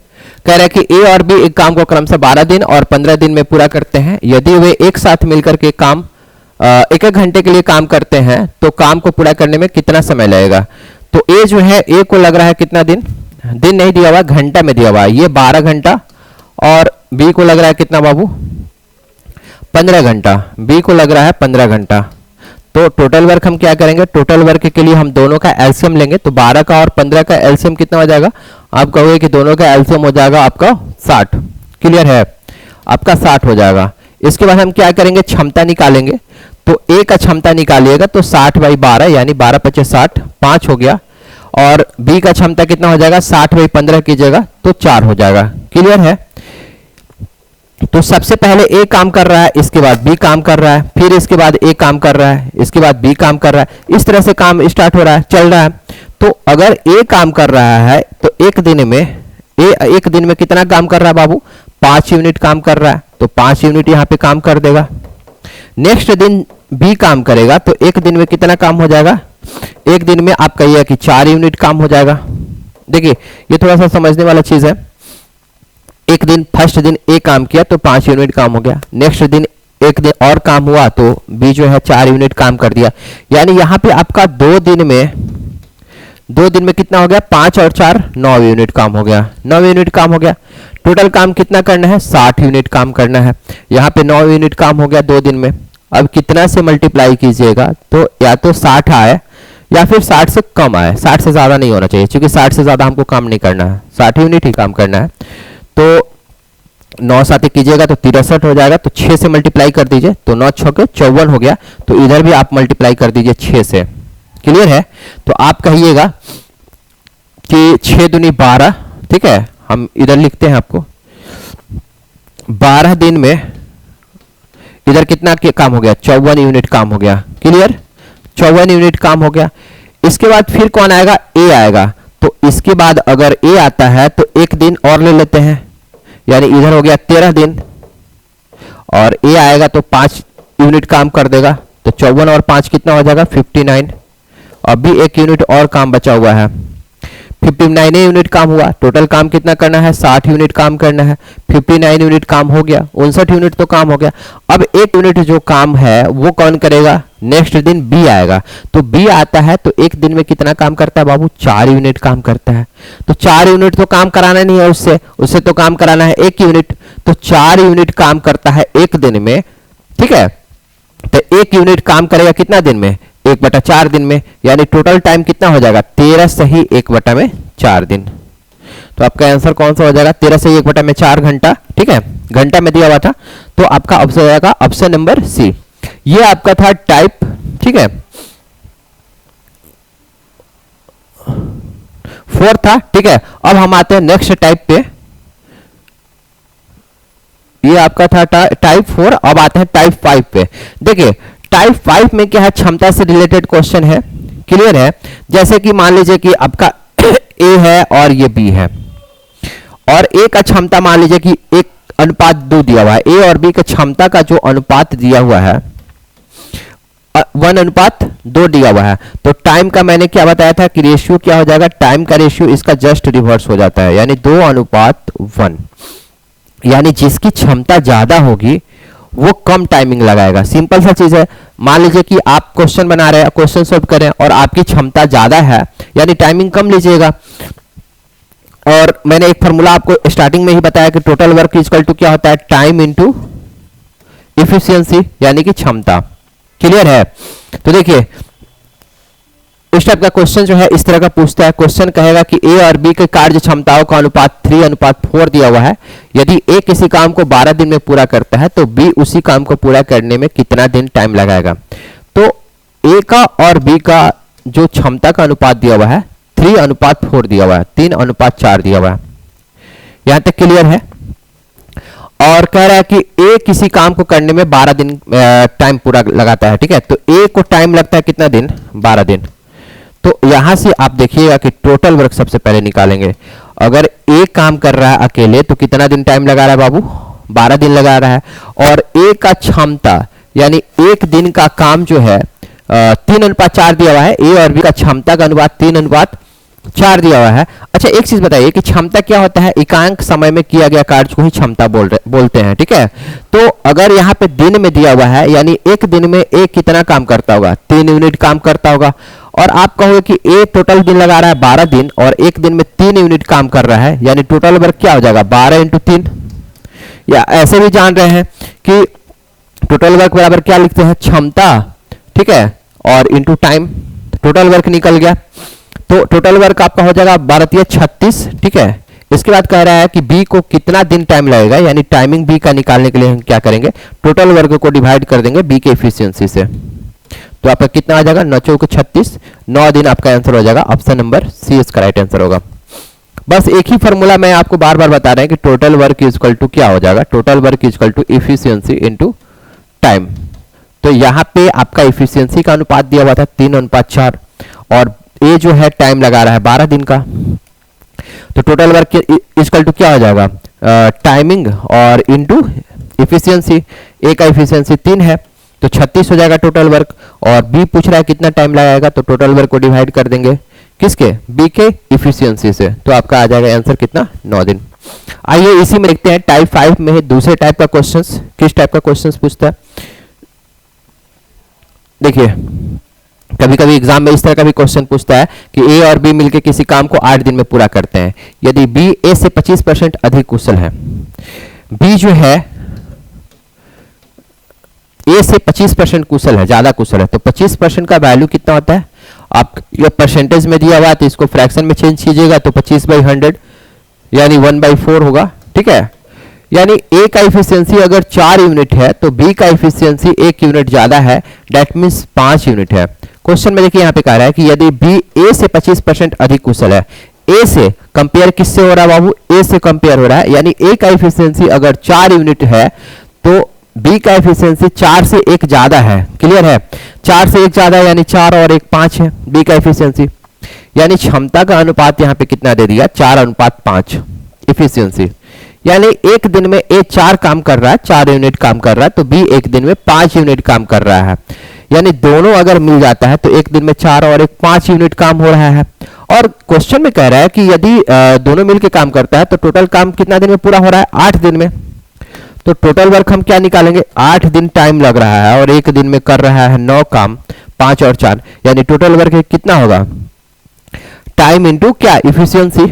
कह रहा है कि ए और बी एक काम को क्रमशः 12 दिन और 15 दिन में पूरा करते हैं। यदि वे एक साथ मिलकर के काम 1-1 घंटे के लिए काम करते हैं तो काम को पूरा करने में कितना समय लगेगा। तो ए जो है, ए को लग रहा है कितना दिन, दिन नहीं दिया हुआ, घंटा में दिया हुआ है, ये 12 घंटा। और बी को लग रहा है कितना बाबू, 15 घंटा। बी को लग रहा है 15 घंटा। तो टोटल वर्क हम क्या करेंगे, टोटल वर्क के लिए हम दोनों का एलसीएम लेंगे। तो 12 का और 15 का एलसीएम कितना हो जाएगा, आप कहोगे कि दोनों का एलसीएम हो जाएगा आपका 60। क्लियर है, आपका 60 हो जाएगा। इसके बाद हम क्या करेंगे, क्षमता निकालेंगे। तो ए का क्षमता निकालिएगा तो 60/12 यानी 12×5 = 60, 5 हो गया। और बी का क्षमता कितना हो जाएगा, 60/15 कीजिएगा तो 4 हो जाएगा। क्लियर है। तो सबसे पहले ए काम कर रहा है, इसके बाद बी काम कर रहा है, फिर इसके बाद ए काम कर रहा है, इसके बाद बी काम कर रहा है। इस तरह से काम स्टार्ट हो रहा है, चल रहा है। तो अगर ए काम कर रहा है तो एक दिन में ए एक दिन में कितना काम कर रहा है बाबू, 5 यूनिट काम कर रहा है। तो 5 यूनिट यहाँ पे काम कर देगा। नेक्स्ट दिन बी काम करेगा तो एक दिन में कितना काम हो जाएगा, एक दिन में आप कहिए कि 4 यूनिट काम हो जाएगा। देखिए ये थोड़ा सा समझने वाला चीज है। एक दिन फर्स्ट दिन ए काम किया तो 5 यूनिट काम हो गया। नेक्स्ट दिन एक दिन और काम हुआ तो बी जो है 4 यूनिट काम कर दिया। यानी यहाँ पे आपका 2 दिन में कितना हो गया, 5 और 4 9 यूनिट काम हो गया, 9 यूनिट काम हो गया। टोटल काम कितना करना है, 60 यूनिट काम करना है। यहाँ पे 9 यूनिट काम हो गया 2 दिन में। अब कितना से मल्टीप्लाई कीजिएगा, तो या तो 60 आए या फिर 60 से कम आए, 60 से ज़्यादा नहीं होना चाहिए, क्योंकि 60 से ज़्यादा हमको काम नहीं करना है, 60 यूनिट ही काम करना है। तो 9 साथ कीजिएगा तो 63 हो जाएगा, तो 6 से मल्टीप्लाई कर दीजिए, तो 9 6 के 54 हो गया। तो इधर भी आप मल्टीप्लाई कर दीजिए 6 से। क्लियर है? तो आप कहिएगा कि 6 दूनी 12, ठीक है, हम इधर लिखते हैं आपको 12 दिन में इधर कितना के काम हो गया, 54 यूनिट काम हो गया। क्लियर? 54 यूनिट काम हो गया। इसके बाद फिर कौन आएगा, ए आएगा। तो इसके बाद अगर ए आता है तो एक दिन और ले लेते हैं, यानी इधर हो गया 13 दिन, और ए आएगा तो 5 यूनिट काम कर देगा। तो 54 और 5 कितना हो जाएगा, 59। अभी एक यूनिट और काम बचा हुआ है, 59 यूनिट काम हुआ। टोटल काम कितना करना है, 60 यूनिट काम करना है। 59 यूनिट काम हो गया, 59 यूनिट तो काम हो गया। अब एक यूनिट जो काम है वो कौन करेगा, नेक्स्ट दिन बी आएगा। तो बी आता है तो एक दिन में कितना काम करता है बाबू, 4 यूनिट काम करता है। तो 4 यूनिट तो काम कराना नहीं है उससे तो काम कराना है 1 यूनिट। तो 4 यूनिट काम करता है एक दिन में, ठीक है। तो 1 यूनिट काम करेगा कितना दिन में, 1/4 दिन में। यानी टोटल टाइम कितना हो जाएगा, 13 सही 1/4 दिन। तो आपका आंसर कौन सा हो जाएगा, 13 सही 1/4 घंटा, ठीक है, घंटा में दिया हुआ था। तो आपका ऑप्शन हो जाएगा ऑप्शन नंबर सी। ये आपका था टाइप, ठीक है, 4 था, ठीक है। अब हम आते हैं नेक्स्ट टाइप पे। ये आपका था टाइप 4। अब आते हैं टाइप 5 पे। देखिए टाइप 5 में क्या है, क्षमता से रिलेटेड क्वेश्चन है। क्लियर है? जैसे कि मान लीजिए कि आपका ए है और ये बी है, और ए का क्षमता मान लीजिए कि 1:2 दिया हुआ है। ए और बी का क्षमता का जो अनुपात दिया हुआ है 1:2 दिया हुआ है। तो टाइम का मैंने क्या बताया था कि रेशियो क्या हो जाएगा, टाइम का रेशियो इसका जस्ट रिवर्स हो जाता है, यानी 2:1। यानी जिसकी क्षमता ज्यादा होगी वो कम टाइमिंग लगाएगा। सिंपल सा चीज है। मान लीजिए कि आप क्वेश्चन बना रहे हैं, क्वेश्चन सॉल्व कर रहे हैं, और आपकी क्षमता ज्यादा है, यानी टाइमिंग कम लीजिएगा। और मैंने एक फॉर्मूला आपको स्टार्टिंग में ही बताया कि टोटल वर्क इक्वल टू क्या होता है, टाइम इनटू इफिशियंसी, यानी कि क्षमता। क्लियर है? तो देखिए इस टाइप का क्वेश्चन जो है इस तरह का पूछता है। क्वेश्चन कहेगा कि ए और बी के कार्य क्षमताओं का अनुपात 3:4 दिया हुआ है। यदि ए किसी काम को 12 दिन में पूरा करता है तो बी उसी काम को पूरा करने में कितना दिन टाइम लगाएगा। तो ए का और बी का जो क्षमता का अनुपात दिया हुआ है 3:4 दिया हुआ है, 3:4 दिया हुआ है। यहां तक क्लियर है? और कह रहा है कि ए किसी काम को करने में 12 दिन टाइम पूरा लगाता है, ठीक है। तो ए को टाइम लगता है कितना दिन, 12 दिन। तो यहां से आप देखिएगा कि टोटल वर्क सबसे पहले निकालेंगे। अगर ए काम कर रहा है अकेले तो कितना दिन टाइम लगा रहा है बाबू, 12 दिन लगा रहा है। और ए का क्षमता यानी एक दिन का काम जो है 3:4 दिया हुआ है। ए और बी का क्षमता का अनुपात 3:4 दिया हुआ है। अच्छा एक चीज बताइए कि क्षमता क्या होता है, एकांक समय में किया गया कार्य को ही क्षमता बोलते हैं, ठीक है। तो अगर यहाँ पे दिन में दिया हुआ है, यानी एक दिन में ए कितना काम करता होगा, 3 यूनिट काम करता होगा। और आप कहोगे कि ए टोटल दिन लगा रहा है 12 दिन और एक दिन में 3 यूनिट काम कर रहा है, यानी टोटल वर्क क्या हो जाएगा 12 × 3। या ऐसे भी जान रहे हैं कि टोटल वर्क बराबर क्या लिखते हैं, क्षमता, ठीक है, और इंटू टाइम। टोटल वर्क निकल गया। तो टोटल वर्क आपका हो जाएगा 12 × 36, ठीक है। इसके बाद कह रहा है कि बी को कितना दिन टाइम लगेगा, यानी टाइमिंग बी का निकालने के लिए हम क्या करेंगे, टोटल वर्क को डिवाइड कर देंगे बी के एफिशिएंसी से। तो आपका कितना आ जाएगा, 9 × 4 = 36, 9 दिन आपका आंसर हो जाएगा। ऑप्शन नंबर सी इसका राइट आंसर होगा। बस एक ही फॉर्मूला मैं आपको बार बार बता रहे हैं कि टोटल वर्क इक्वल टू क्या हो जाएगा, total work equal to efficiency into time. तो यहाँ पे आपका एफिशिएंसी का अनुपात दिया हुआ था 3:4 और ए जो है टाइम लगा रहा है 12 दिन का। तो टोटल वर्क इक्वल टू क्या हो जाएगा, टाइमिंग और इनटू एफिशिएंसी। ए का एफिशिएंसी 3 है तो 36 हो जाएगा टोटल वर्क। और बी पूछ रहा है कितना टाइम लगाएगा, तो टोटल वर्क को डिवाइड कर देंगे किसके, बी के एफिशिएंसी से। तो आपका आ जाएगा आंसर कितना, 9 दिन। आइए इसी में देखते हैं टाइप 5 में दूसरे टाइप का क्वेश्चंस, किस टाइप का क्वेश्चंस पूछता है। देखिए कभी कभी एग्जाम में इस तरह का भी क्वेश्चन पूछता है कि ए और बी मिलकर किसी काम को 8 दिन में पूरा करते हैं। यदि बी ए से 25% अधिक कुशल है, बी जो है ए से 25% कुशल है, ज्यादा कुशल है, तो 25% का वैल्यू कितना होता है? आप ये परसेंटेज में दिया हुआ है तो इसको फ्रैक्शन में चेंज कीजिएगा तो 25/100 यानी 1/4 होगा। ठीक है, यानी ए का इफिशियंसी अगर 4 यूनिट है तो बी का इफिशियंसी 1 यूनिट ज्यादा है, दैट मीन्स 5 यूनिट है। क्वेश्चन में देखिए यहाँ पे कह रहा है कि यदि बी ए से 25% अधिक कुशल है, ए से कंपेयर किससे हो रहा है बाबू? ए से कंपेयर हो रहा है, यानी ए का इफिशियंसी अगर 4 यूनिट है तो बी का एफिशिएंसी 4 से 1 ज्यादा है। क्लियर है, 4 से 1 ज्यादा है यानी 4 और 1 5 है बी का एफिशिएंसी, यानी क्षमता का अनुपात यहाँ पे कितना दे दिया? 4:5 एफिशिएंसी। यानी एक दिन में ए 4 काम कर रहा है, 4 यूनिट काम कर रहा है, तो बी एक दिन में 5 यूनिट काम कर रहा है। यानी दोनों अगर मिल जाता है तो एक दिन में 4 और 1 5 यूनिट काम हो रहा है। और क्वेश्चन में कह रहा है कि यदि दोनों मिलकर काम करता है तो टोटल काम कितना दिन में पूरा हो रहा है? 8 दिन में। तो टोटल वर्क हम क्या निकालेंगे? 8 दिन टाइम लग रहा है और एक दिन में कर रहा है 9 काम, 5 और 4, यानी टोटल वर्क कितना होगा? टाइम इंटू क्या? इफिशियंसी।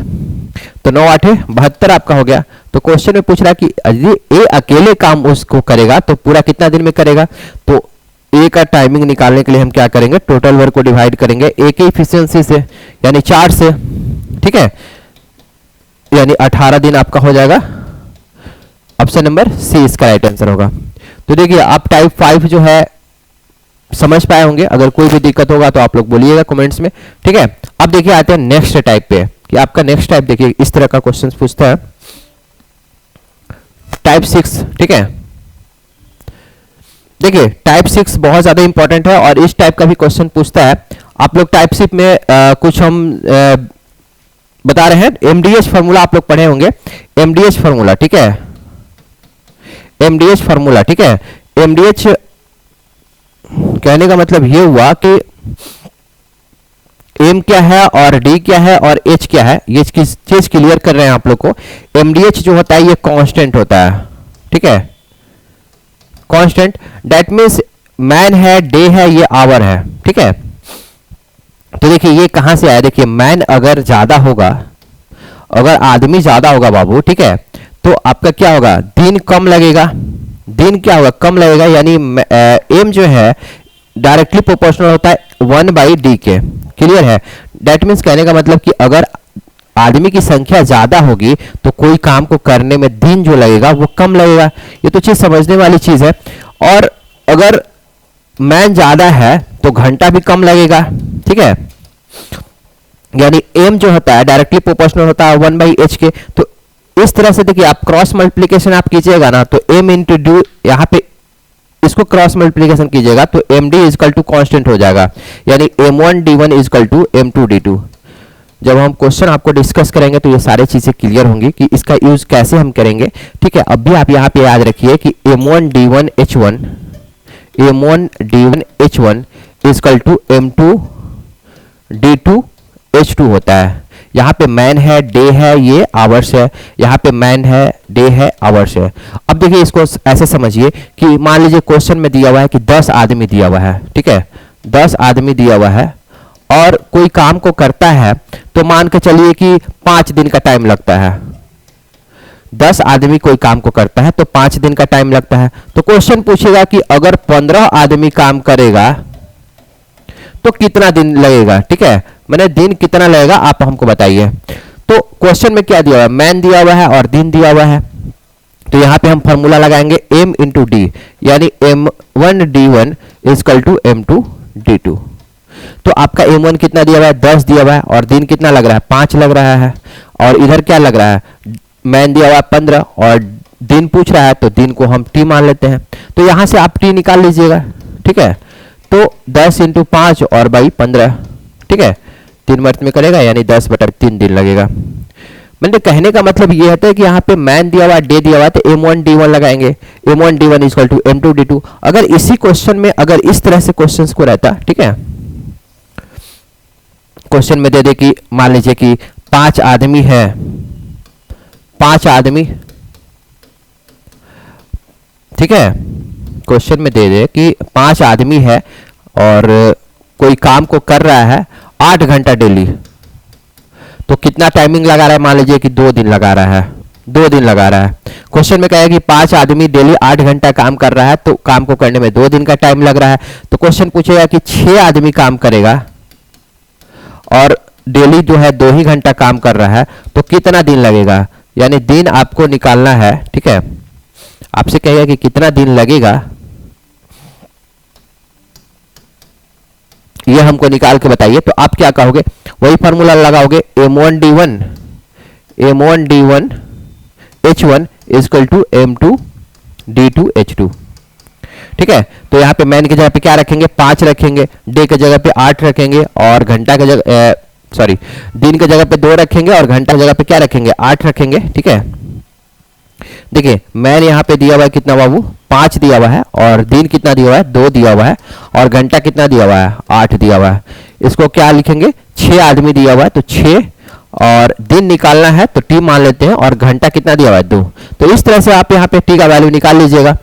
तो 9 8 72 आपका हो गया। तो क्वेश्चन में पूछ रहा है कि यदि ए अकेले काम उसको करेगा तो पूरा कितना दिन में करेगा? तो ए का टाइमिंग निकालने के लिए हम क्या करेंगे? टोटल वर्क को डिवाइड करेंगे ए के इफिशियंसी से, यानी 4 से। ठीक है, यानी 18 दिन आपका हो जाएगा। ऑप्शन नंबर सी इसका राइट आंसर होगा। तो देखिए आप टाइप 5 जो है समझ पाए होंगे, अगर कोई भी दिक्कत होगा तो आप लोग बोलिएगा कमेंट्स में। ठीक है, अब देखिए आते हैं नेक्स्ट टाइप पे कि आपका नेक्स्ट टाइप देखिए इस तरह का क्वेश्चन पूछता है, टाइप 6। ठीक है, देखिए टाइप 6 बहुत ज्यादा इंपॉर्टेंट है और इस टाइप का भी क्वेश्चन पूछता है। आप लोग टाइप 6 में कुछ हम बता रहे हैं, एमडीएच फार्मूला आप लोग पढ़े होंगे, एमडीएच फार्मूला। ठीक है, एमडीएच फार्मूला। ठीक है, एमडीएच कहने का मतलब ये हुआ कि एम क्या है और डी क्या है और एच क्या है, ये चीज क्लियर कर रहे हैं आप लोग को। एमडीएच जो होता है ये कांस्टेंट होता है। ठीक है, कांस्टेंट, दैट मीन्स मैन है, डे है, ये आवर है। ठीक है, तो देखिए ये कहां से आया? देखिए मैन अगर ज्यादा होगा, अगर आदमी ज्यादा होगा बाबू, ठीक है, तो आपका क्या होगा? दिन कम लगेगा। दिन क्या होगा? कम लगेगा, यानी एम जो है डायरेक्टली प्रोपोर्शनल होता है 1/d के। क्लियर है, दैट मीन्स कहने का मतलब कि अगर आदमी की संख्या ज्यादा होगी तो कोई काम को करने में दिन जो लगेगा वो कम लगेगा। ये तो चीज समझने वाली चीज है। और अगर मैन ज्यादा है तो घंटा भी कम लगेगा। ठीक है, यानी एम जो होता है डायरेक्टली प्रोपोर्शनल होता है 1/h के। तो इस तरह से देखिए आप क्रॉस मल्टीप्लीकेशन आप कीजिएगा ना, तो m इंटू डी, यहाँ पे इसको क्रॉस मल्टीप्लीकेशन कीजिएगा तो M D is equal to constant हो जाएगा, यानी m1d1 इजकल टू m2d2। जब हम क्वेश्चन आपको डिस्कस करेंगे तो ये सारी चीजें क्लियर होंगी कि इसका यूज कैसे हम करेंगे। ठीक है, अब भी आप यहाँ पे याद रखिए कि m1d1h1 इजकल टू m2d2h2 होता है। यहाँ पे मैन है, डे है, ये आवर्स है, यहाँ पे मैन है, डे है, आवर्स है। अब देखिए इसको ऐसे समझिए कि मान लीजिए क्वेश्चन में दिया हुआ है कि 10 आदमी दिया हुआ है। ठीक है, 10 आदमी दिया हुआ है और कोई काम को करता है तो मान के चलिए कि 5 दिन का टाइम लगता है। 10 आदमी कोई काम को करता है तो 5 दिन का टाइम लगता है। तो क्वेश्चन पूछेगा कि अगर 15 आदमी काम करेगा तो कितना दिन लगेगा। ठीक है, मैंने दिन कितना लगेगा आप हमको बताइए। तो क्वेश्चन में क्या दिया हुआ है? मैन दिया हुआ है और दिन दिया हुआ है। तो यहां पे हम फॉर्मूला लगाएंगे m इंटू डी, यानी m1d1 इजकल टू m2d2। तो आपका m1 कितना दिया हुआ है? 10 दिया हुआ है और दिन कितना लग रहा है? 5 लग रहा है। और इधर क्या लग रहा है? मैन दिया हुआ है 15 और दिन पूछ रहा है तो दिन को हम t मान लेते हैं। तो यहां से आप t निकाल लीजिएगा। ठीक है, तो 10 इंटू 5 और बाई 15। ठीक है, 3 मर्त में करेगा यानी 10/3 दिन लगेगा। मैंने कहने का मतलब ये होता है कि यहाँ पे मैन दिया हुआ, डे दिया हुआ, तो m1d1 लगाएंगे, m1d1 इक्वल टू m2d2। अगर इसी क्वेश्चन में अगर इस तरह से क्वेश्चंस को रहता, ठीक है, क्वेश्चन में दे दे कि मान लीजिए कि 5 आदमी है, 5 आदमी, ठीक है, क्वेश्चन में दे दे कि 5 आदमी है और कोई काम को कर रहा है 8 घंटा डेली, तो कितना टाइमिंग लगा रहा है? मान लीजिए कि 2 दिन लगा रहा है, 2 दिन लगा रहा है। क्वेश्चन में कहेगा कि 5 आदमी डेली 8 घंटा काम कर रहा है, तो काम को करने में 2 दिन का टाइम लग रहा है। तो क्वेश्चन पूछेगा कि 6 आदमी काम करेगा और डेली जो है 2 ही घंटा काम कर रहा है, तो कितना दिन लगेगा? यानी दिन आपको निकालना है, ठीक है। आपसे कहेगा कि कितना दिन लगेगा, ये हमको निकाल के बताइए। तो आप क्या कहोगे? वही फॉर्मूला लगाओगे, m1d1 h1 is equal to m2 d2 h2, ठीक है। तो यहाँ पे मैन की जगह पे क्या रखेंगे? 5 रखेंगे, डे की जगह पे 8 रखेंगे और घंटा की जगह सॉरी दिन की जगह पे 2 रखेंगे और घंटा की जगह पे क्या रखेंगे? 8 रखेंगे, ठीक है। देखिए मैन यहाँ पे दिया हुआ है कितना बाबू? 5 दिया हुआ है, और दिन कितना दिया हुआ है? 2 दिया हुआ है, और घंटा कितना दिया हुआ है? 8 दिया हुआ है। इसको क्या लिखेंगे? 6 आदमी दिया हुआ है तो 6, और दिन निकालना है तो टी मान लेते हैं, और घंटा कितना दिया हुआ है? 2। तो इस तरह से आप यहाँ पे टी का वैल्यू निकाल लीजिएगा।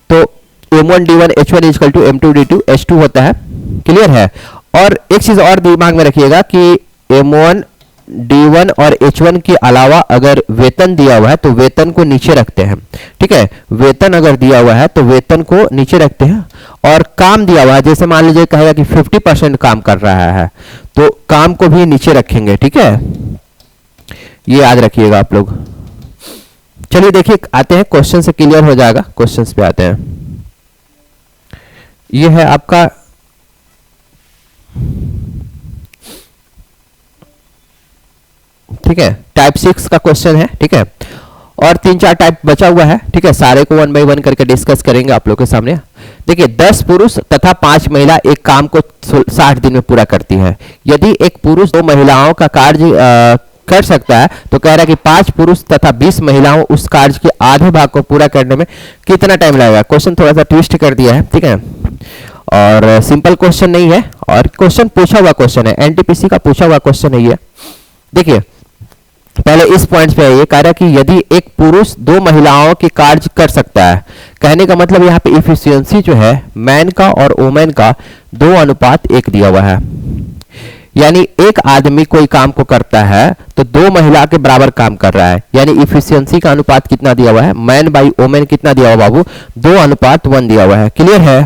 तो m1d1 h1 equal to m2 d2 h2 होता है। क्लियर है? और एक चीज और दिमाग में रखिएगा कि m1 d1 और h1 के अलावा अगर वेतन दिया हुआ है तो वेतन को नीचे रखते हैं, ठीक है। वेतन अगर दिया हुआ है तो वेतन को नीचे रखते हैं, और काम दिया हुआ है, जैसे मान लीजिए कहेगा कि 50% काम कर रहा है तो काम को भी नीचे रखेंगे, ठीक है। ये याद रखिएगा आप लोग। चलिए देखिए आते हैं क्वेश्चन से, क्लियर हो जाएगा। क्वेश्चंस पे आते हैं। ये है आपका ठीक है, टाइप 6 का क्वेश्चन है, ठीक है। और 3-4 टाइप बचा हुआ है, ठीक है। सारे को 1 बाय 1 करके डिस्कस करेंगे आप लोग के सामने। देखिए 10 पुरुष तथा 5 महिला एक काम को 60 दिन में पूरा करती है। यदि एक पुरुष 2 महिलाओं का कार्य कर सकता है तो कह रहा है कि 5 पुरुष तथा 20 महिलाओं उस कार्य के आधे भाग को पूरा करने में कितना टाइम लगेगा? क्वेश्चन थोड़ा सा ट्विस्ट कर दिया है, ठीक है, और सिंपल क्वेश्चन नहीं है, और क्वेश्चन पूछा हुआ क्वेश्चन है, एनटीपीसी का पूछा हुआ क्वेश्चन है ये। देखिए पहले इस पॉइंट पे ये कह रहा है कि यदि एक पुरुष 2 महिलाओं के कार्य कर सकता है, कहने का मतलब यहाँ पे इफिशियंसी जो है मैन का और वुमेन का 2:1 दिया हुआ है। यानी एक आदमी कोई काम को करता है तो 2 महिला के बराबर काम कर रहा है, यानी इफिशियंसी का अनुपात कितना दिया हुआ है? मैन बाई वुमेन कितना दिया हुआ बाबू? 2:1 दिया हुआ है। क्लियर है?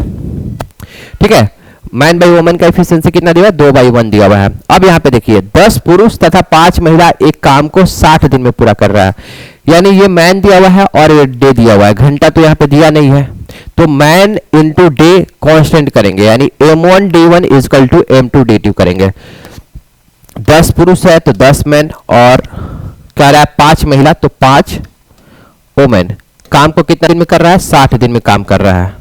ठीक है, मैन बाई वुमेन का एफिशिएंसी कितना दिया हुआ है? 2/1 दिया हुआ है। अब यहाँ पे देखिए 10 पुरुष तथा 5 महिला एक काम को 60 दिन में पूरा कर रहा है, यानी ये मैन दिया हुआ है और ये डे दिया हुआ है, घंटा तो यहाँ पे दिया नहीं है, तो मैन इंटू डे कांस्टेंट करेंगे, यानी m1 d1 is equal to m2 d2 करेंगे। 10 पुरुष है तो 10 मैन, और कह रहा है 5 महिला तो 5 वुमेन। काम को कितना दिन में कर रहा है? 60 दिन में काम कर रहा है।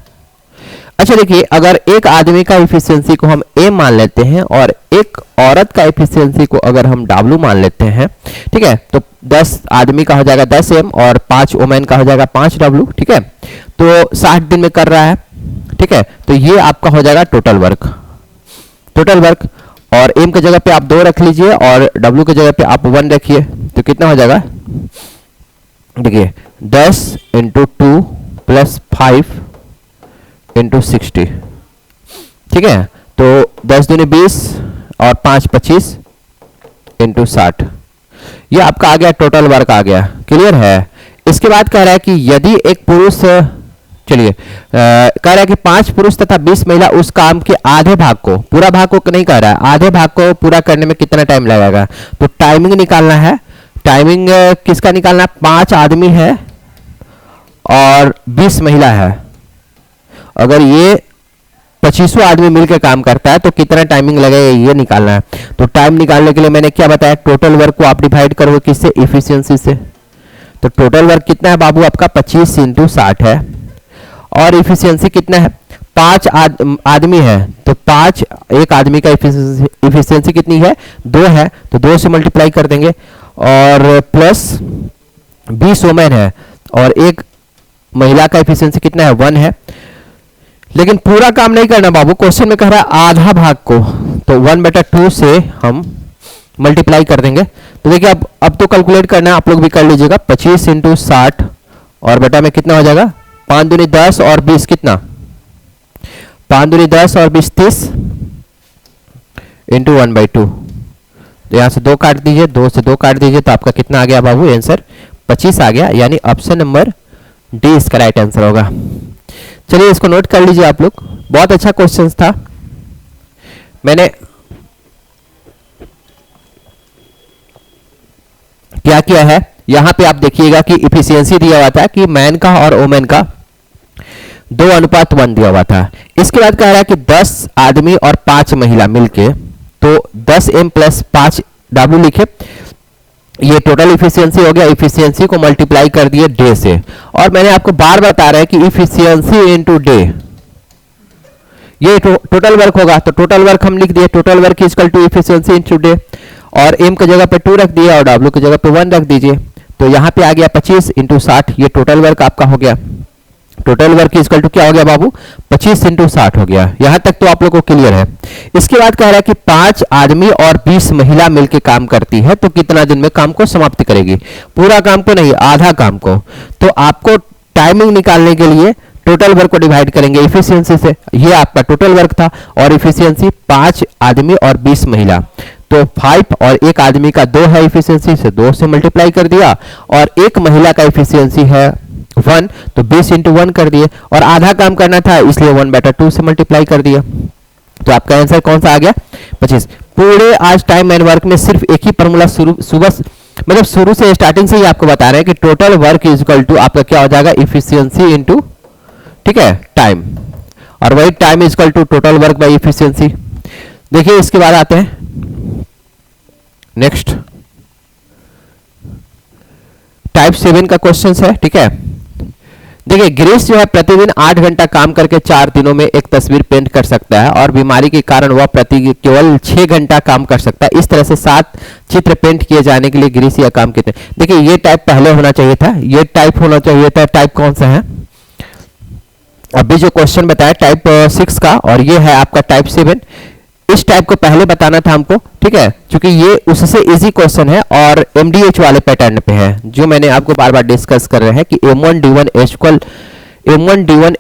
अच्छा देखिए, अगर एक आदमी का एफिशिएंसी को हम ए मान लेते हैं और एक औरत का एफिशिएंसी को अगर हम डब्ल्यू मान लेते हैं, ठीक है, तो 10 आदमी का हो जाएगा 10 एम और 5 वुमेन का हो जाएगा 5 डब्ल्यू, ठीक है, तो 60 दिन में कर रहा है, ठीक है, तो ये आपका हो जाएगा टोटल वर्क। टोटल वर्क, और एम की जगह पे आप 2 रख लीजिए और डब्ल्यू की जगह पे आप 1 रखिए, तो कितना हो जाएगा? देखिए 10 इंटू 2 प्लस 5 इंटू 60, ठीक है, तो 10 दूनी 20 और 5 25 इंटू 60, ये आपका आ गया टोटल वर्क आ गया। क्लियर है? इसके बाद कह रहा है कि यदि एक पुरुष, चलिए कह रहा है कि 5 पुरुष तथा 20 महिला उस काम के आधे भाग को, पूरा भाग को नहीं कह रहा है, आधे भाग को पूरा करने में कितना टाइम लगेगा? तो टाइमिंग निकालना है। टाइमिंग किसका निकालना है? 5 आदमी है और 20 महिला है। अगर ये 25 आदमी मिलकर काम करता है तो कितना टाइमिंग लगेगा ये निकालना है। तो टाइम निकालने के लिए मैंने क्या बताया? टोटल वर्क को आप डिवाइड करोगे किससे? इफिशियंसी से। तो टोटल वर्क कितना है बाबू आपका? 25 इंटू 60 है, और इफिशियंसी कितना है? 5 आदमी है तो 5, एक आदमी का इफिशियंसी कितनी है? 2 है, तो 2 से मल्टीप्लाई कर देंगे, और प्लस 20 वुमेन है और एक महिला का इफिशियंसी कितना है? 1 है। लेकिन पूरा काम नहीं करना बाबू, क्वेश्चन में कह रहा है आधा भाग को, तो 1/2 से हम मल्टीप्लाई कर देंगे, तो देखिए अब तो कैलकुलेट करना है, आप लोग भी कर लीजिएगा। 25 इंटू 60 और बटा में कितना हो जाएगा, 5 दूनी 10 और 20 कितना, 5 दूनी 10 और 20 30 इंटू 1/2। तो यहाँ से 2 काट दीजिए, 2 से 2 काट दीजिए, तो आपका कितना आ गया बाबू आंसर, 25 आ गया। यानी ऑप्शन नंबर डी इसका राइट आंसर होगा। चलिए इसको नोट कर लीजिए आप लोग। बहुत अच्छा क्वेश्चन था। मैंने क्या किया है, यहां पे आप देखिएगा कि इफिशियंसी दिया हुआ था कि मैन का और वोमेन का 2:1 दिया हुआ था। इसके बाद कह रहा है कि 10 आदमी और 5 महिला मिलके, तो 10m + 5w लिखे, ये टोटल इफिशियंसी हो गया। इफिशियंसी को मल्टीप्लाई कर दिए डे से, और मैंने आपको बार बता रहा है कि इफिशियंसी इनटू डे ये टोटल वर्क होगा। तो टोटल वर्क हम लिख दिए, total work equal to efficiency into day, और m की जगह पे 2 रख दिया और w की जगह पे 1 रख दीजिए। तो यहाँ पे आ गया 25 इंटू 60, ये टोटल वर्क आपका हो गया। टोटल वर्क इक्वल टू क्या हो गया बाबू, 25 इंटू 60 हो गया। यहां तक तो आप लोगों को क्लियर है। इसके बाद कह रहा है कि 5 आदमी और 20 महिला मिलकर काम करती है, तो कितना दिन में काम को समाप्त करेगी, पूरा काम को नहीं, आधा काम को। तो आपको टाइमिंग निकालने के लिए टोटल वर्क को डिवाइड करेंगे इफिशियंसी से। ये आपका टोटल वर्क था, और इफिशियंसी 5 आदमी और 20 महिला, तो 5 और एक आदमी का 2 है इफिशियंसी, से 2 से मल्टीप्लाई कर दिया, और एक महिला का इफिशियंसी है 1, तो 20 इंटू 1 कर दिए, और आधा काम करना था इसलिए 1/2 से मल्टीप्लाई कर दिया। तो आपका आंसर कौन सा आ गया, 25। पूरे आज टाइम एंड वर्क में सिर्फ एक ही फॉर्मूला शुरू से स्टार्टिंग से ही आपको बता रहे हैं कि total work is equal to आपका क्या हो जाएगा, इफिशियंसी इंटू, ठीक है, टाइम, और वही time is equal to total work by efficiency. देखिए इसके बाद आते हैं नेक्स्ट, टाइप 7 का क्वेश्चन है, ठीक है। देखिए गिरीश जो है प्रतिदिन 8 घंटा काम करके 4 दिनों में एक तस्वीर पेंट कर सकता है, और बीमारी के कारण वह केवल 6 घंटा काम कर सकता है। इस तरह से 7 चित्र पेंट किए जाने के लिए गिरीश यह काम कितने, देखिए ये टाइप पहले होना चाहिए था, ये टाइप होना चाहिए था। टाइप कौन सा है, अभी जो क्वेश्चन बताया टाइप 6 का, और ये है आपका टाइप 7। इस टाइप को पहले बताना था हमको, ठीक है, क्योंकि ये उससे इजी क्वेश्चन है और MDH वाले पैटर्न पे है, जो मैंने आपको बार बार डिस्कस कर रहे हैं कि M1D1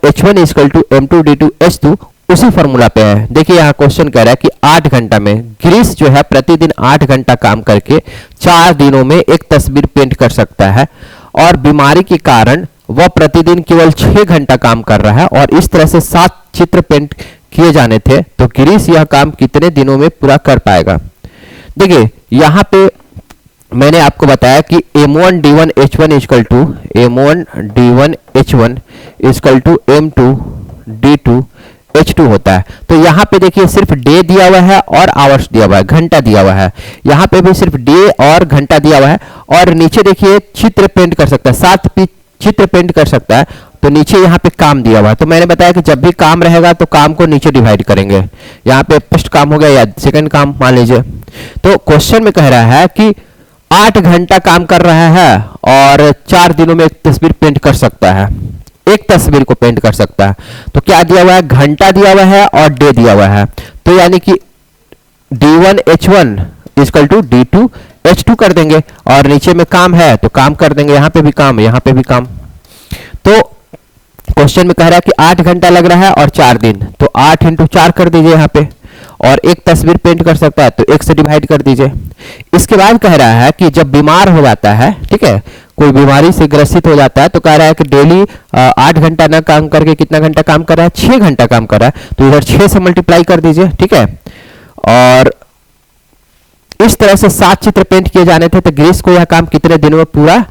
H1 equal to M2D2 H2 उसी फॉर्मूला पे है। देखिए यहाँ क्वेश्चन कह रहा है कि 8 घंटा में गिरीश जो है प्रतिदिन 8 घंटा काम करके 4 दिनों में एक तस्वीर पेंट कर सकता है, और बीमारी के कारण वह प्रतिदिन केवल 6 घंटा काम कर रहा है, और इस तरह से 7 चित्र पेंट किए जाने थे, तो गिरीश यह काम कितने दिनों में पूरा कर पाएगा। देखिए यहाँ पे मैंने आपको बताया कि M1D1 H1 equal to M1D1 H1 equal to M2D2 H2 होता है। तो यहाँ पे देखिए सिर्फ डे दिया हुआ है और आवर्स दिया हुआ है, घंटा दिया हुआ है। यहाँ पे भी सिर्फ डे और घंटा दिया हुआ है, और नीचे देखिए चित्र पेंट कर सकता है, 7 चित्र पेंट कर सकता है, तो नीचे यहाँ पे काम दिया हुआ है। तो मैंने बताया कि जब भी काम रहेगा तो काम को नीचे डिवाइड करेंगे। यहाँ पे फर्स्ट काम हो गया या सेकंड काम मान लीजिए। तो क्वेश्चन में कह रहा है कि 8 घंटा काम कर रहा है और 4 दिनों में एक तस्वीर पेंट कर सकता है, एक तस्वीर को पेंट कर सकता है। तो क्या दिया हुआ है, घंटा दिया हुआ है और डे दिया हुआ है। तो यानी कि D1 H1 equal to D2 H2 कर देंगे, और नीचे में काम है तो काम कर देंगे, यहाँ पे भी काम, यहाँ पे भी काम। तो क्वेश्चन में कह रहा है कि 8 घंटा लग रहा है और 4 दिन, तो 8 इंटू 4 कर दीजिए यहाँ पे, और एक तस्वीर पेंट कर सकता है तो 1 से डिवाइड कर दीजिए। इसके बाद कह रहा है कि जब बीमार हो जाता है, ठीक है, कोई बीमारी से ग्रसित हो जाता है, तो कह रहा है कि डेली 8 घंटा ना काम करके कितना घंटा काम कर रहा है, 6 घंटा काम कर रहा है, तो इधर 6 से मल्टीप्लाई कर दीजिए, ठीक है। और इस तरह से 7 चित्र पेंट किए जाने थे, तो गिरीश को यह काम कितने दिनों में पूरा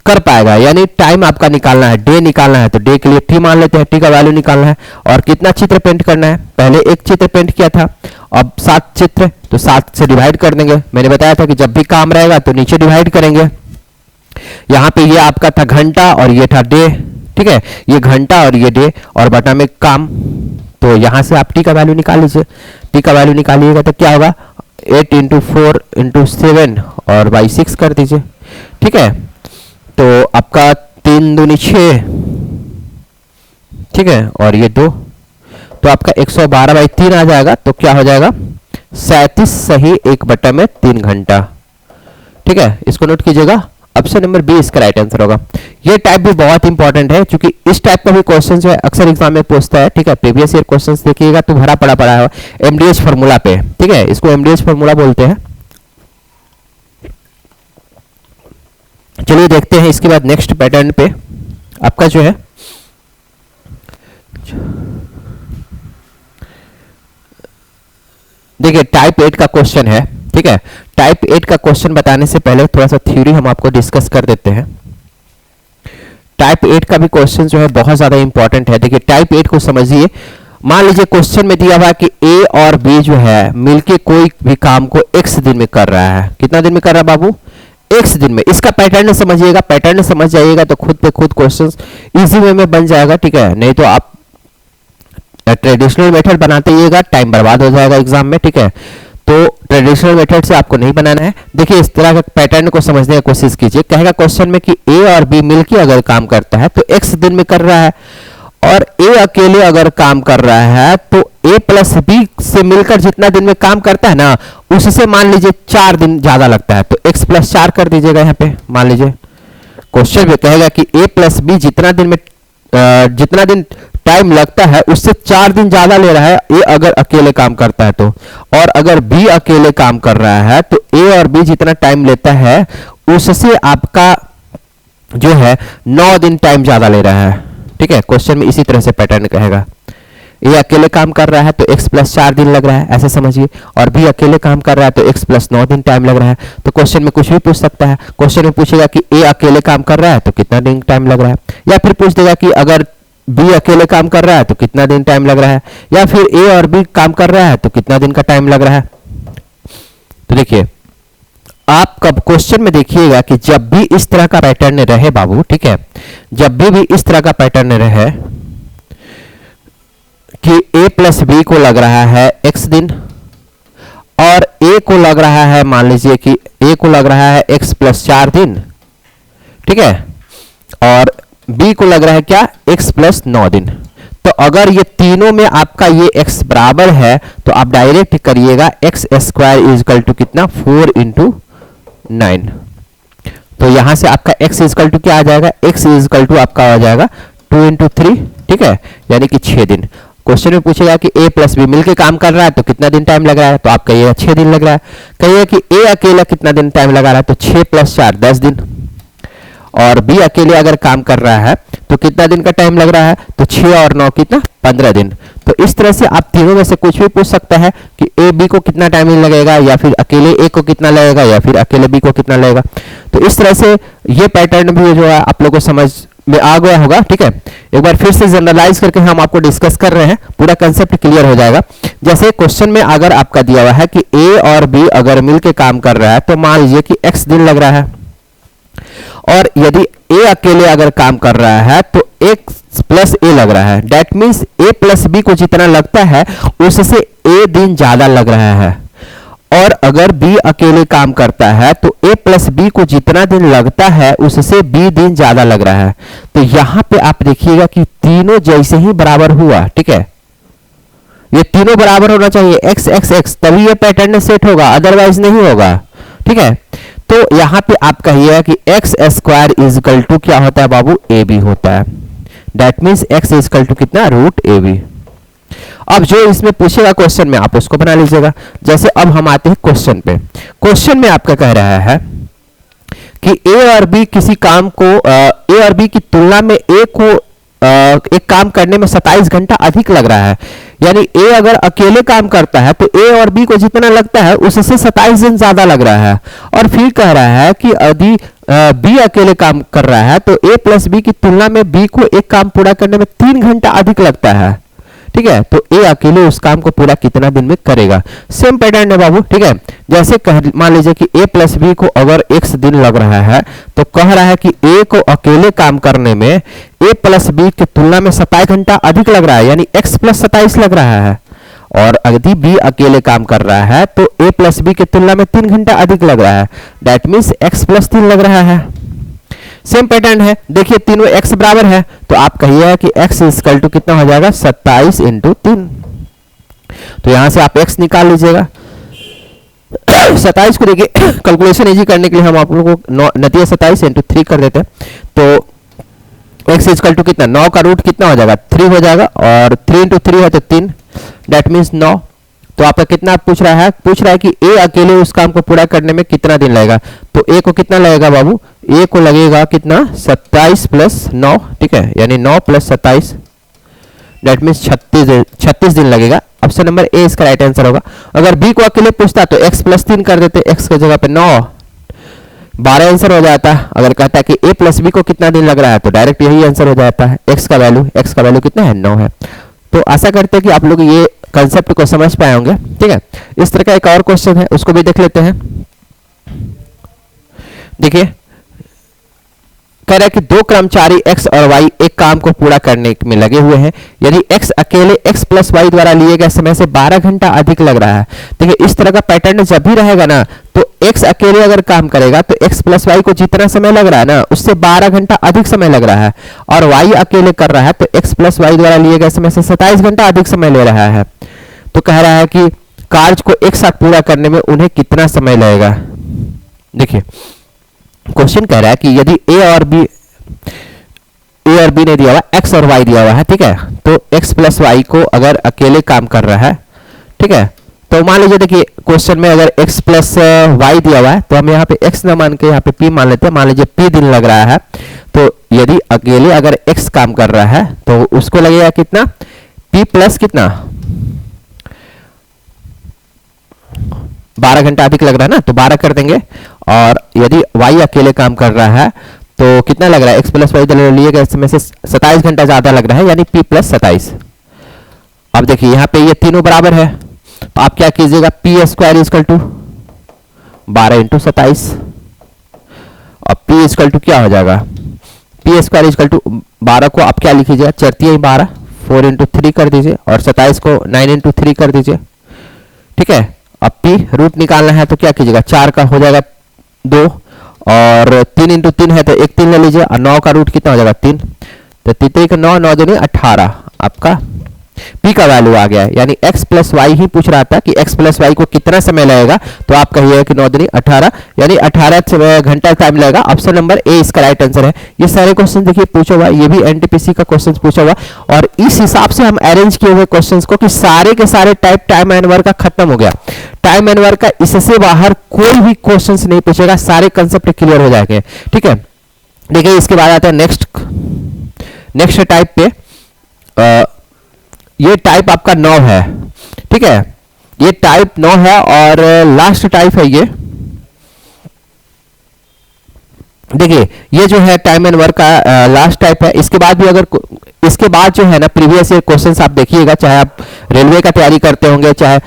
कर पाएगा। यानी टाइम आपका निकालना है, डे निकालना है, तो डे के लिए t मान लेते हैं, t का वैल्यू निकालना है, और कितना चित्र पेंट करना है, पहले एक चित्र पेंट किया था, अब 7 चित्र, तो 7 से डिवाइड कर देंगे। मैंने बताया था कि जब भी काम रहेगा तो नीचे डिवाइड करेंगे। यहाँ पे ये आपका था घंटा और ये था डे, ठीक है, ये घंटा और ये डे, और बटा में काम। तो यहाँ से आप t का वैल्यू निकाल लीजिए, t का वैल्यू निकालिएगा तो क्या होगा, 8 इंटू 4 इंटू 7 और बाई 6 कर दीजिए, ठीक है। तो आपका 3 दूनी 6, ठीक है, और ये 2, तो आपका 112/3 आ जाएगा। तो क्या हो जाएगा, 37 सही 1/3 घंटा, ठीक है, इसको नोट कीजिएगा, ऑप्शन नंबर बी इसका राइट आंसर होगा। ये टाइप भी बहुत इंपॉर्टेंट है क्योंकि इस टाइप का भी क्वेश्चन जो है अक्सर एग्जाम में पूछता है। ठीक है, प्रीवियस ईयर क्वेश्चंस देखिएगा तो भरा पड़ा है एमडीएच फार्मूला पे। ठीक है, इसको एमडीएच फार्मूला बोलते हैं। चलिए देखते हैं इसके बाद नेक्स्ट पैटर्न पे आपका जो है देखिए टाइप 8 का क्वेश्चन है। ठीक है, टाइप 8 का क्वेश्चन बताने से पहले थोड़ा सा थ्योरी हम आपको डिस्कस कर देते हैं। टाइप 8 का भी क्वेश्चन जो है बहुत ज्यादा इंपॉर्टेंट है। देखिए टाइप 8 को समझिए, मान लीजिए क्वेश्चन में दिया हुआ है कि ए और बी जो है मिलके कोई भी काम को x दिन में कर रहा है। कितना दिन में कर रहा है बाबू? x दिन में। इसका पैटर्न समझिएगा, पैटर्न समझ जाइएगा तो खुद पे खुद क्वेश्चन इजी वे में बन जाएगा। ठीक है, नहीं तो आप ट्रेडिशनल मेथड बनाते रहिएगा, टाइम बर्बाद हो जाएगा एग्जाम में। ठीक है, तो ट्रेडिशनल मेथड से आपको नहीं बनाना है। देखिए इस तरह का पैटर्न को समझने की कोशिश कीजिए। कहेगा क्वेश्चन में कि ए और बी मिलकर अगर काम करता है तो x दिन में कर रहा है, और ए अकेले अगर काम कर रहा है तो a प्लस बी से मिलकर जितना दिन में काम करता है ना, उससे मान लीजिए 4 दिन ज्यादा लगता है तो x प्लस 4 कर दीजिएगा। यहाँ पे मान लीजिए क्वेश्चन में कहेगा कि a प्लस बी जितना दिन टाइम लगता है उससे 4 दिन ज्यादा ले रहा है ए अगर अकेले काम करता है तो, और अगर बी अकेले काम कर रहा है तो ए और बी जितना टाइम लेता है उससे आपका जो है 9 दिन टाइम ज्यादा ले रहा है। ठीक है, क्वेश्चन में इसी तरह से पैटर्न कहेगा, ए अकेले काम कर रहा है तो x प्लस 4 दिन लग रहा है, ऐसे समझिए, और बी अकेले काम कर रहा है तो x प्लस 9 दिन टाइम लग रहा है। तो क्वेश्चन में कुछ भी पूछ सकता है। क्वेश्चन में पूछेगा कि ए अकेले काम कर रहा है तो कितना दिन टाइम लग रहा है, या फिर पूछ देगा कि अगर बी अकेले काम कर रहा है तो कितना दिन टाइम लग रहा है, या फिर ए और बी काम कर रहा है तो कितना दिन का टाइम लग रहा है। तो देखिए आप कब क्वेश्चन में देखिएगा कि जब भी इस तरह का पैटर्न रहे बाबू, ठीक है, जब भी इस तरह का पैटर्न रहे कि a प्लस बी को लग रहा है x दिन, और a को लग रहा है, मान लीजिए कि a को लग रहा है x प्लस 4 दिन, ठीक है, और b को लग रहा है क्या, x प्लस 9 दिन। तो अगर ये तीनों में आपका ये x बराबर है तो आप डायरेक्ट करिएगा x square is equal to कितना, 4 इंटू 9। तो यहां से आपका x इज इक्वल टू क्या आ जाएगा, x इज इक्वल टू आपका आ जाएगा 2 इंटू 3, ठीक है, यानी कि 6 दिन। क्वेश्चन में पूछेगा कि a प्लस बी मिलकर काम कर रहा है तो कितना दिन टाइम लग रहा है, तो आप कहिएगा 6 दिन लग रहा है। कहिएगा कि a अकेला कितना दिन टाइम लगा रहा है, तो 6 प्लस 4 10 दिन, और b अकेले अगर काम कर रहा है तो कितना दिन का टाइम लग रहा है, तो 6 और 9 कितना, 15 दिन। तो इस तरह से आप तीनों में से कुछ भी पूछ सकता है कि ए बी को कितना टाइम लगेगा, या फिर अकेले ए को कितना लगेगा, या फिर अकेले बी को कितना लगेगा। तो इस तरह से ये पैटर्न भी जो है आप लोगों को समझ में आ गया होगा। ठीक है, एक बार फिर से जनरलाइज करके हम आपको डिस्कस कर रहे हैं, पूरा कंसेप्ट क्लियर हो जाएगा। जैसे क्वेश्चन में अगर आपका दिया हुआ है कि ए और बी अगर मिलकर काम कर रहा है तो मान लीजिए कि x दिन लग रहा है, और यदि a अकेले अगर काम कर रहा है तो x प्लस a लग रहा है। That means a plus b को जितना लगता है उससे a दिन ज्यादा लग रहा है, और अगर b अकेले काम करता है तो a प्लस b को जितना दिन लगता है उससे b दिन ज्यादा लग रहा है। तो यहां पे आप देखिएगा कि तीनों जैसे ही बराबर हुआ, ठीक है, ये तीनों बराबर होना चाहिए, x x x, तभी ये पैटर्न सेट होगा, अदरवाइज नहीं होगा। ठीक है, तो यहां पे आप कहिएगा कि x square is equal to क्या होता है बाबू, ए बी होता है। That means x is equal to कितना, रूट ए बी। अब जो इसमें पूछेगा क्वेश्चन में आप उसको बना लीजिएगा। जैसे अब हम आते हैं क्वेश्चन पे। क्वेश्चन में आपका कह रहा है कि ए और बी किसी काम को ए और बी की तुलना में ए को एक काम करने में 27 घंटा अधिक लग रहा है। यानी ए अगर अकेले काम करता है तो ए और बी को जितना लगता है उससे 27 दिन ज्यादा लग रहा है। और फिर कह रहा है कि यदि बी अकेले काम कर रहा है तो ए प्लस बी की तुलना में बी को एक काम पूरा करने में 3 घंटा अधिक लगता है। ठीक है, तो ए अकेले उस काम को पूरा कितना दिन में करेगा। सेम पैटर्न है बाबू। ठीक है, जैसे मान लीजिए कि ए प्लस बी को अगर x दिन लग रहा है तो कह रहा है कि ए को अकेले काम करने में ए प्लस बी की तुलना में 27 घंटा अधिक लग रहा है, यानी x प्लस 27 लग रहा है। और यदि बी अकेले काम कर रहा है तो ए प्लस बी की तुलना में 3 घंटा अधिक लग रहा है। दैट मीन्स x प्लस 3 लग रहा है। सेम पैटर्न है, देखिए तीनों x बराबर है तो आप कहिएगा कि x इक्वल टू कितना हो जाएगा, 27 इंटू 3। तो यहां से आप x निकाल लीजिएगा। 27 को देखिए कैलकुलेशन इजी करने के लिए हम आप लोगों को 27 इंटू 3 कर देते हैं। तो x इक्वल टू कितना, 9 का रूट कितना हो जाएगा, 3 हो जाएगा, और 3 इंटू 3 है तो 3, दैट मीन्स 9। तो आपका कितना पूछ रहा है कि ए अकेले उस काम को पूरा करने में कितना दिन लगेगा। तो ए को कितना लगेगा बाबू, ए को लगेगा कितना, 27 प्लस 9, ठीक है, यानी 9 प्लस 27, दैट मीन्स 36 दिन लगेगा। ऑप्शन नंबर ए इसका राइट आंसर होगा। अगर बी को अकेले पूछता तो x प्लस 3 कर देते, x की जगह पे 9, 12 आंसर हो जाता। अगर कहता है कि a प्लस बी को कितना दिन लग रहा है तो डायरेक्ट यही आंसर हो जाता है। x का वैल्यू कितना है, 9 है। तो आशा करते हैं कि आप लोग ये कंसेप्ट को समझ पाए होंगे, ठीक है। इस तरह का एक और क्वेश्चन है, उसको भी देख लेते हैं। देखिए कह रहा है कि दो कर्मचारी x और y एक काम को पूरा करने में लगे हुए हैं। यदि x अकेले x प्लस वाई द्वारा लिए गए समय से 12 घंटा अधिक लग रहा है। देखिए इस तरह का पैटर्न जब भी रहेगा ना, तो x अकेले अगर काम करेगा तो x प्लस वाई को जितना समय लग रहा है ना, उससे 12 घंटा अधिक समय लग रहा है, और y अकेले कर रहा है तो x प्लस वाई द्वारा लिए गए समय से 27 घंटा अधिक समय ले रहा है। तो कह रहा है कि कार्य को एक साथ पूरा करने में उन्हें कितना समय लगेगा। देखिए क्वेश्चन कह रहा है कि यदि ए और बी ने दिया हुआ, एक्स और वाई दिया हुआ है, ठीक है, तो एक्स प्लस वाई को अगर अकेले काम कर रहा है, ठीक है, तो मान लीजिए देखिए क्वेश्चन में अगर एक्स प्लस वाई दिया हुआ है तो हम यहाँ पे एक्स ना मान के यहाँ पे पी मान लेते हैं। मान लीजिए पी दिन लग रहा है, तो यदि अकेले अगर एक्स काम कर रहा है तो उसको लगेगा कितना, पी प्लस कितना, 12 घंटा अधिक लग रहा है ना, तो 12 कर देंगे। और यदि y अकेले काम कर रहा है तो कितना लग रहा है, x प्लस वाई लिए गए समय से 27 घंटा ज्यादा लग रहा है, यानी p प्लस 27। अब देखिए यहाँ पे ये तीनों बराबर है, तो आप क्या कीजिएगा, P square is equal to 12 into 27, और p इजकल टू क्या हो जाएगा, पी स्क्वायर इजकल टू 12 को आप क्या लिखिएगा, चरती 12, 4 इंटू 3 कर दीजिए, और 27 को 9 इंटू 3 कर दीजिए, ठीक है। अब p रूट निकालना है तो क्या कीजिएगा, 4 का हो जाएगा 2, और 3 इंटू 3 है तो 1 3 ले लीजिए, और 9 का रूट कितना हो जाएगा 3, तो 3 का 9, 9 दूनी 18, आपका p का वैल्यू आ गया है। यानी x प्लस वाई ही पूछ रहा था कि x प्लस वाई को कितना समय लगेगा, तो आप कहिए कि 9 दूनी 18, यानी 18 घंटा टाइम लगेगा। ऑप्शन नंबर ए इसका राइट आंसर है। ये सारे क्वेश्चन देखिए पूछा हुआ, ये भी एनटीपीसी का क्वेश्चन पूछा हुआ, और इस हिसाब से हम अरेंज किए हुए क्वेश्चंस को कि सारे के सारे टाइप टाइम एंड वर्क का खत्म हो गया। टाइम एंड वर्क का इससे बाहर कोई भी क्वेश्चंस नहीं पूछेगा, सारे कंसेप्ट क्लियर हो जाएंगे, ठीक है। देखिए इसके बाद आता है नेक्स्ट टाइप पे। ये टाइप आपका 9 है, ठीक है, ये टाइप 9 है, और लास्ट टाइप है ये। देखिए ये जो है टाइम एंड वर्क का लास्ट टाइप है। इसके बाद भी अगर इसके बाद जो है ना प्रीवियस ईयर क्वेश्चंस आप देखिएगा, चाहे आप रेलवे का तैयारी करते होंगे, चाहे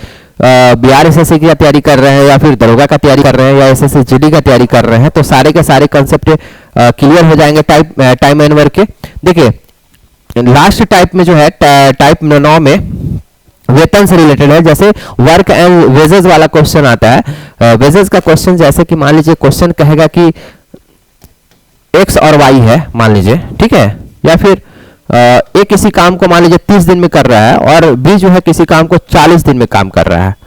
बिहार एसएससी की तैयारी कर रहे हैं, या फिर दरोगा का तैयारी कर रहे हैं, या एसएससी जीडी का तैयारी कर रहे हैं, तो सारे के सारे कंसेप्ट क्लियर हो जाएंगे टाइम एंड वर्क के। देखिए लास्ट टाइप में जो है टाइप 9 में वेतन से रिलेटेड है। जैसे वर्क एंड वेजेस वाला क्वेश्चन आता है, वेजेस का क्वेश्चन, जैसे कि मान लीजिए क्वेश्चन कहेगा कि एक्स और वाई है मान लीजिए, ठीक है, या फिर ए किसी काम को मान लीजिए 30 दिन में कर रहा है, और बी जो है किसी काम को 40 दिन में काम कर रहा है।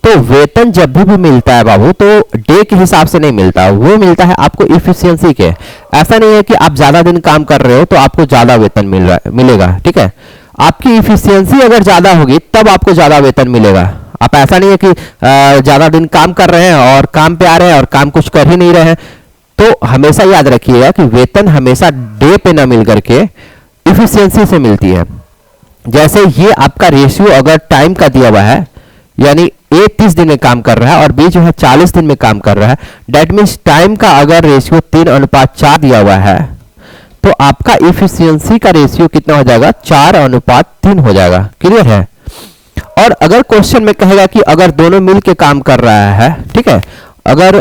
तो वेतन जब भी मिलता है बाबू, तो डे के हिसाब से नहीं मिलता, वो मिलता है आपको इफिशियंसी के। ऐसा नहीं है कि आप ज्यादा दिन काम कर रहे हो तो आपको ज्यादा वेतन मिलेगा, ठीक है। आपकी इफिशियंसी अगर ज्यादा होगी तब आपको ज्यादा वेतन मिलेगा। आप ऐसा नहीं है कि ज्यादा दिन काम कर रहे हैं और काम पे आ रहे हैं और काम कुछ कर ही नहीं रहे हैं। तो हमेशा याद रखिएगा कि वेतन हमेशा डे पे ना मिल करके इफिशियंसी से मिलती है। जैसे ये आपका रेशियो अगर टाइम का दिया हुआ है, यानी ए 30 दिन में काम कर रहा है और बी जो है 40 दिन में काम कर रहा है, डेट मीन्स टाइम का अगर रेशियो 3:4 दिया हुआ है, तो आपका इफिशियंसी का रेशियो कितना हो जाएगा, 4:3 हो जाएगा। क्लियर है। और अगर क्वेश्चन में कहेगा कि अगर दोनों मिल के काम कर रहा है, ठीक है, अगर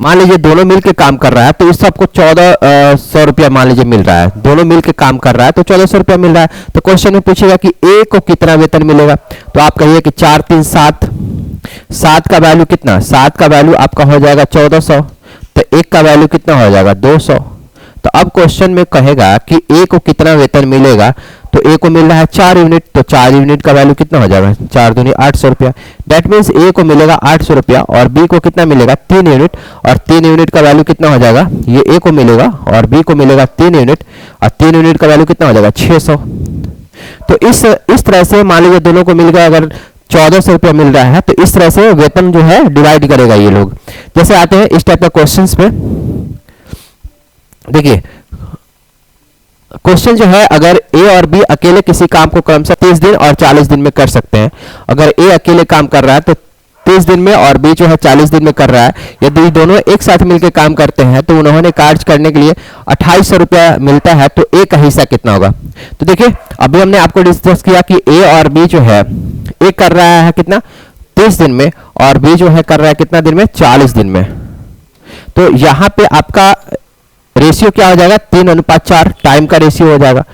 मान लीजिए दोनों मिलकर काम कर रहा है, तो इससे आपको 1400 रुपया मान लीजिए मिल रहा है। दोनों मिलकर काम कर रहा है तो 1400 रुपया मिल रहा है। तो क्वेश्चन में पूछेगा कि ए को कितना वेतन मिलेगा, तो आप कहिए कि 4 3 7, 7 का वैल्यू कितना, 7 का वैल्यू आपका हो जाएगा 1400, तो 1 का वैल्यू कितना हो जाएगा 200। तो अब क्वेश्चन में कहेगा कि ए को कितना वेतन मिलेगा, तो ए को मिल रहा है 4 यूनिट, तो 4 यूनिट का वैल्यू कितना हो जाएगा, 4 दूनी 800 रुपया। दैट मीन्स ए को मिलेगा 800 रुपया और बी को कितना मिलेगा 3 यूनिट, और 3 यूनिट का वैल्यू कितना हो जाएगा, ये ए को मिलेगा और बी को मिलेगा 3 यूनिट, और 3 यूनिट का वैल्यू कितना हो जाएगा 600। तो इस तरह से मान लीजिए दोनों को मिलकर अगर 1400 रुपया मिल रहा है, तो इस तरह से वेतन जो है डिवाइड करेगा ये लोग। जैसे आते हैं इस टाइप का क्वेश्चंस पे, देखिए क्वेश्चन जो है, अगर ए और बी अकेले किसी काम को क्रमशः 30 दिन और 40 दिन में कर सकते हैं। अगर ए अकेले काम कर रहा है तो 30 दिन में और बी जो है 40 दिन में कर रहा है। यदि दोनों एक साथ मिलकर काम करते हैं तो उन्होंने कार्य करने के लिए 2800 रुपया मिलता है, तो ए का हिस्सा कितना होगा। तो देखिए अभी हमने आपको डिस्कस किया कि ए और बी जो है, ए कर रहा है कितना 30 दिन में और बी जो है कर रहा है कितना दिन में 40 दिन में। तो यहाँ पे आपका रेशियो क्या हो जाएगा 3:4 टाइम का रेशियो हो जाएगा।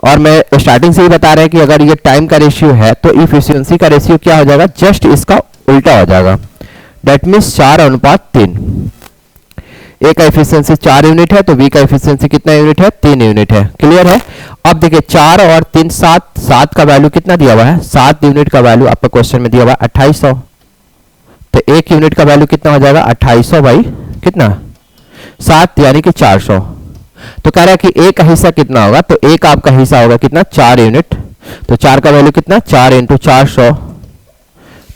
और मैं स्टार्टिंग से ही बता रहे हैं कि अगर ये टाइम का रेशियो है तो इफिशियंसी का रेशियो क्या हो जाएगा, जस्ट इसका उल्टा हो जाएगा। That means 4:3। ए का इफिशियंसी 4 यूनिट है तो बी का इफिशियंसी कितना यूनिट है 3 यूनिट है। क्लियर है। अब देखिए 4 और 3 7 का वैल्यू कितना दिया हुआ है, 7 यूनिट का वैल्यू आपका क्वेश्चन में दिया हुआ है 2800। तो 1 यूनिट का वैल्यू कितना हो जाएगा 2800 बाई कितना 7 यानी कि 400। तो कह रहा है कि ए का हिस्सा कितना होगा, तो ए का आपका हिस्सा होगा कितना 4 यूनिट। तो 4 का वैल्यू कितना 4 × 400,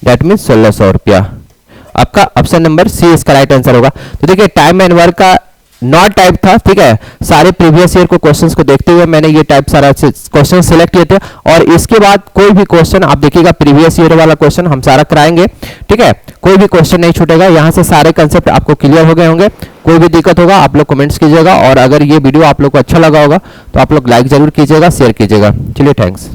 दैट मीन्स 1600 रुपया। आपका ऑप्शन नंबर सी इसका राइट आंसर होगा। तो देखिए टाइम एंड वर्क का नॉट टाइप था, ठीक है। सारे प्रीवियस ईयर को क्वेश्चंस को देखते हुए मैंने ये टाइप सारा क्वेश्चन सिलेक्ट किए थे, और इसके बाद कोई भी क्वेश्चन आप देखिएगा प्रीवियस ईयर वाला क्वेश्चन हम सारा कराएंगे, ठीक है। कोई भी क्वेश्चन नहीं छूटेगा, यहाँ से सारे कंसेप्ट आपको क्लियर हो गए होंगे। कोई भी दिक्कत होगा आप लोग कमेंट्स कीजिएगा, और अगर ये वीडियो आप लोग को अच्छा लगा होगा तो आप लोग लाइक जरूर कीजिएगा, शेयर कीजिएगा। चलिए थैंक्स।